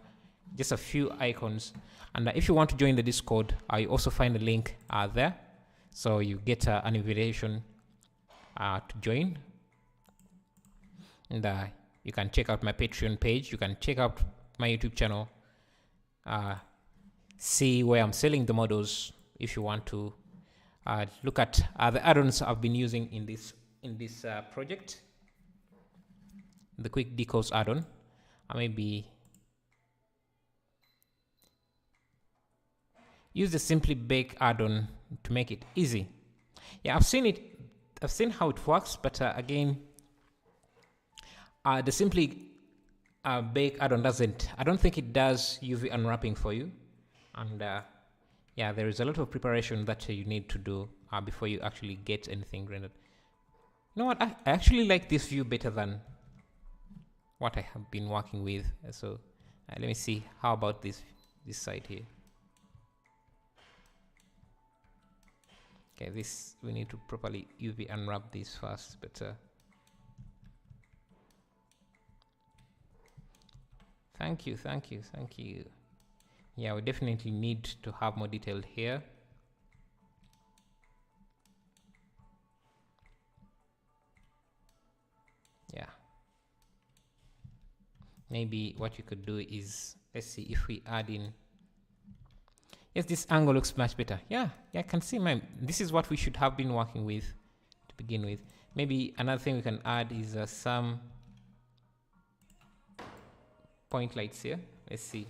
Just a few icons, and if you want to join the Discord, I also find a link there, so you get an invitation to join, and you can check out my Patreon page. You can check out my YouTube channel. See where I'm selling the models if you want to look at the add-ons I've been using in this project. The quick decos add-on. Maybe use the Simply Bake add-on to make it easy. Yeah, I've seen how it works, but again, the Simply Bake add-on I don't think it does UV unwrapping for you. And yeah, there is a lot of preparation that you need to do before you actually get anything rendered. You know what? I actually like this view better than what I have been working with. So let me see, how about this side here? Okay, this we need to properly UV unwrap this first, but thank you. Yeah, we definitely need to have more detail here. Yeah, maybe what you could do is, let's see if we add in, yes, this angle looks much better. Yeah, I can see this is what we should have been working with to begin with. Maybe another thing we can add is some point lights here. Let's see.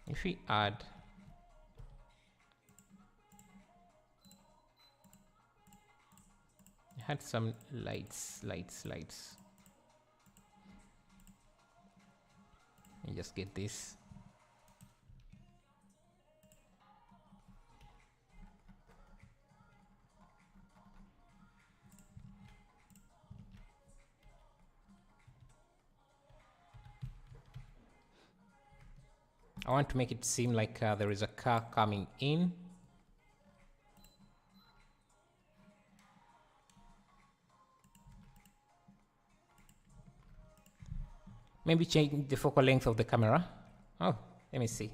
If we add some lights. You just get this. I want to make it seem like there is a car coming in. Maybe change the focal length of the camera. Oh, let me see.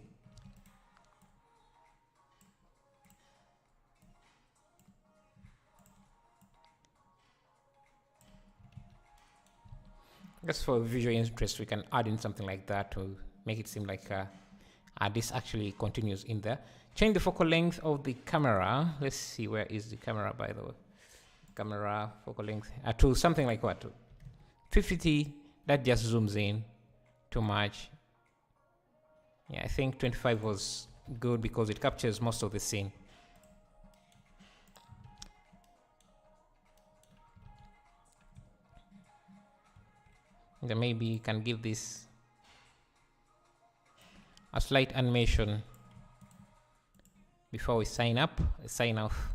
Just for visual interest, we can add in something like that to make it seem like this actually continues in there. Change the focal length of the camera. Let's see, where is the camera, by the way? Camera focal length to something like what? 50. That just zooms in too much. Yeah, I think 25 was good because it captures most of the scene. And then maybe you can give this a slight animation before we sign off.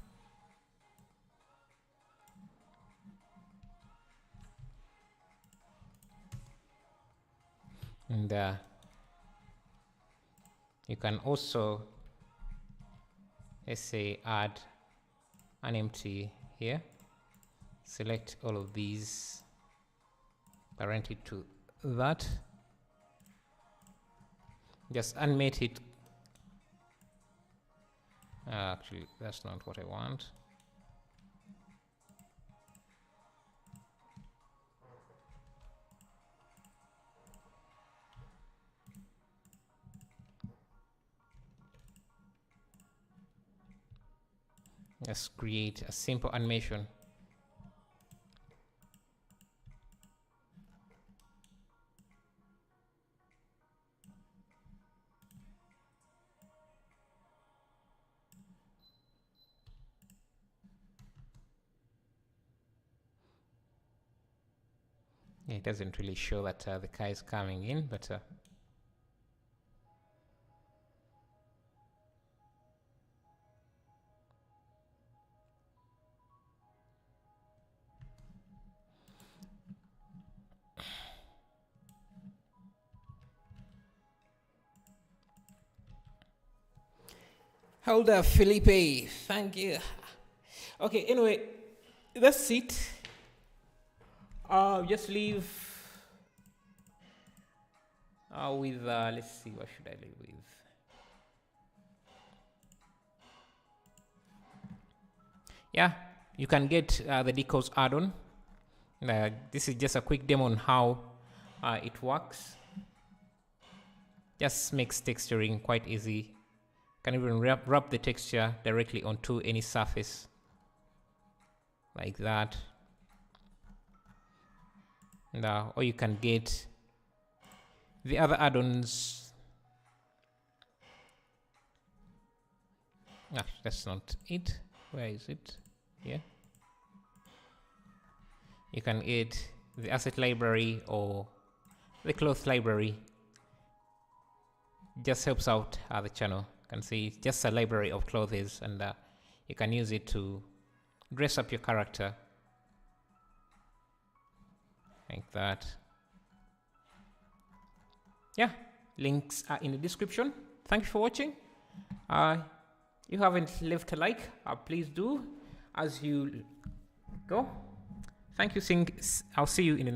And you can also, let's say, add an empty here. Select all of these, parent it to that. Just animate it. Actually, that's not what I want. Just create a simple animation. Yeah, it doesn't really show that the car is coming in, but hold up, Felipe. Thank you. Okay, anyway, that's it. Just leave with, let's see, what should I leave with? Yeah, you can get the decals add-on. This is just a quick demo on how it works. Just makes texturing quite easy. Can even wrap the texture directly onto any surface like that. And, or you can get the other add-ons. That's not it. Where is it? Here. You can get the asset library or the cloth library. Just helps out the channel. You can see it's just a library of clothes, and you can use it to dress up your character like that. Yeah, links are in the description. Thank you for watching. You haven't left a like, please do as you go. Thank you. I'll see you in the next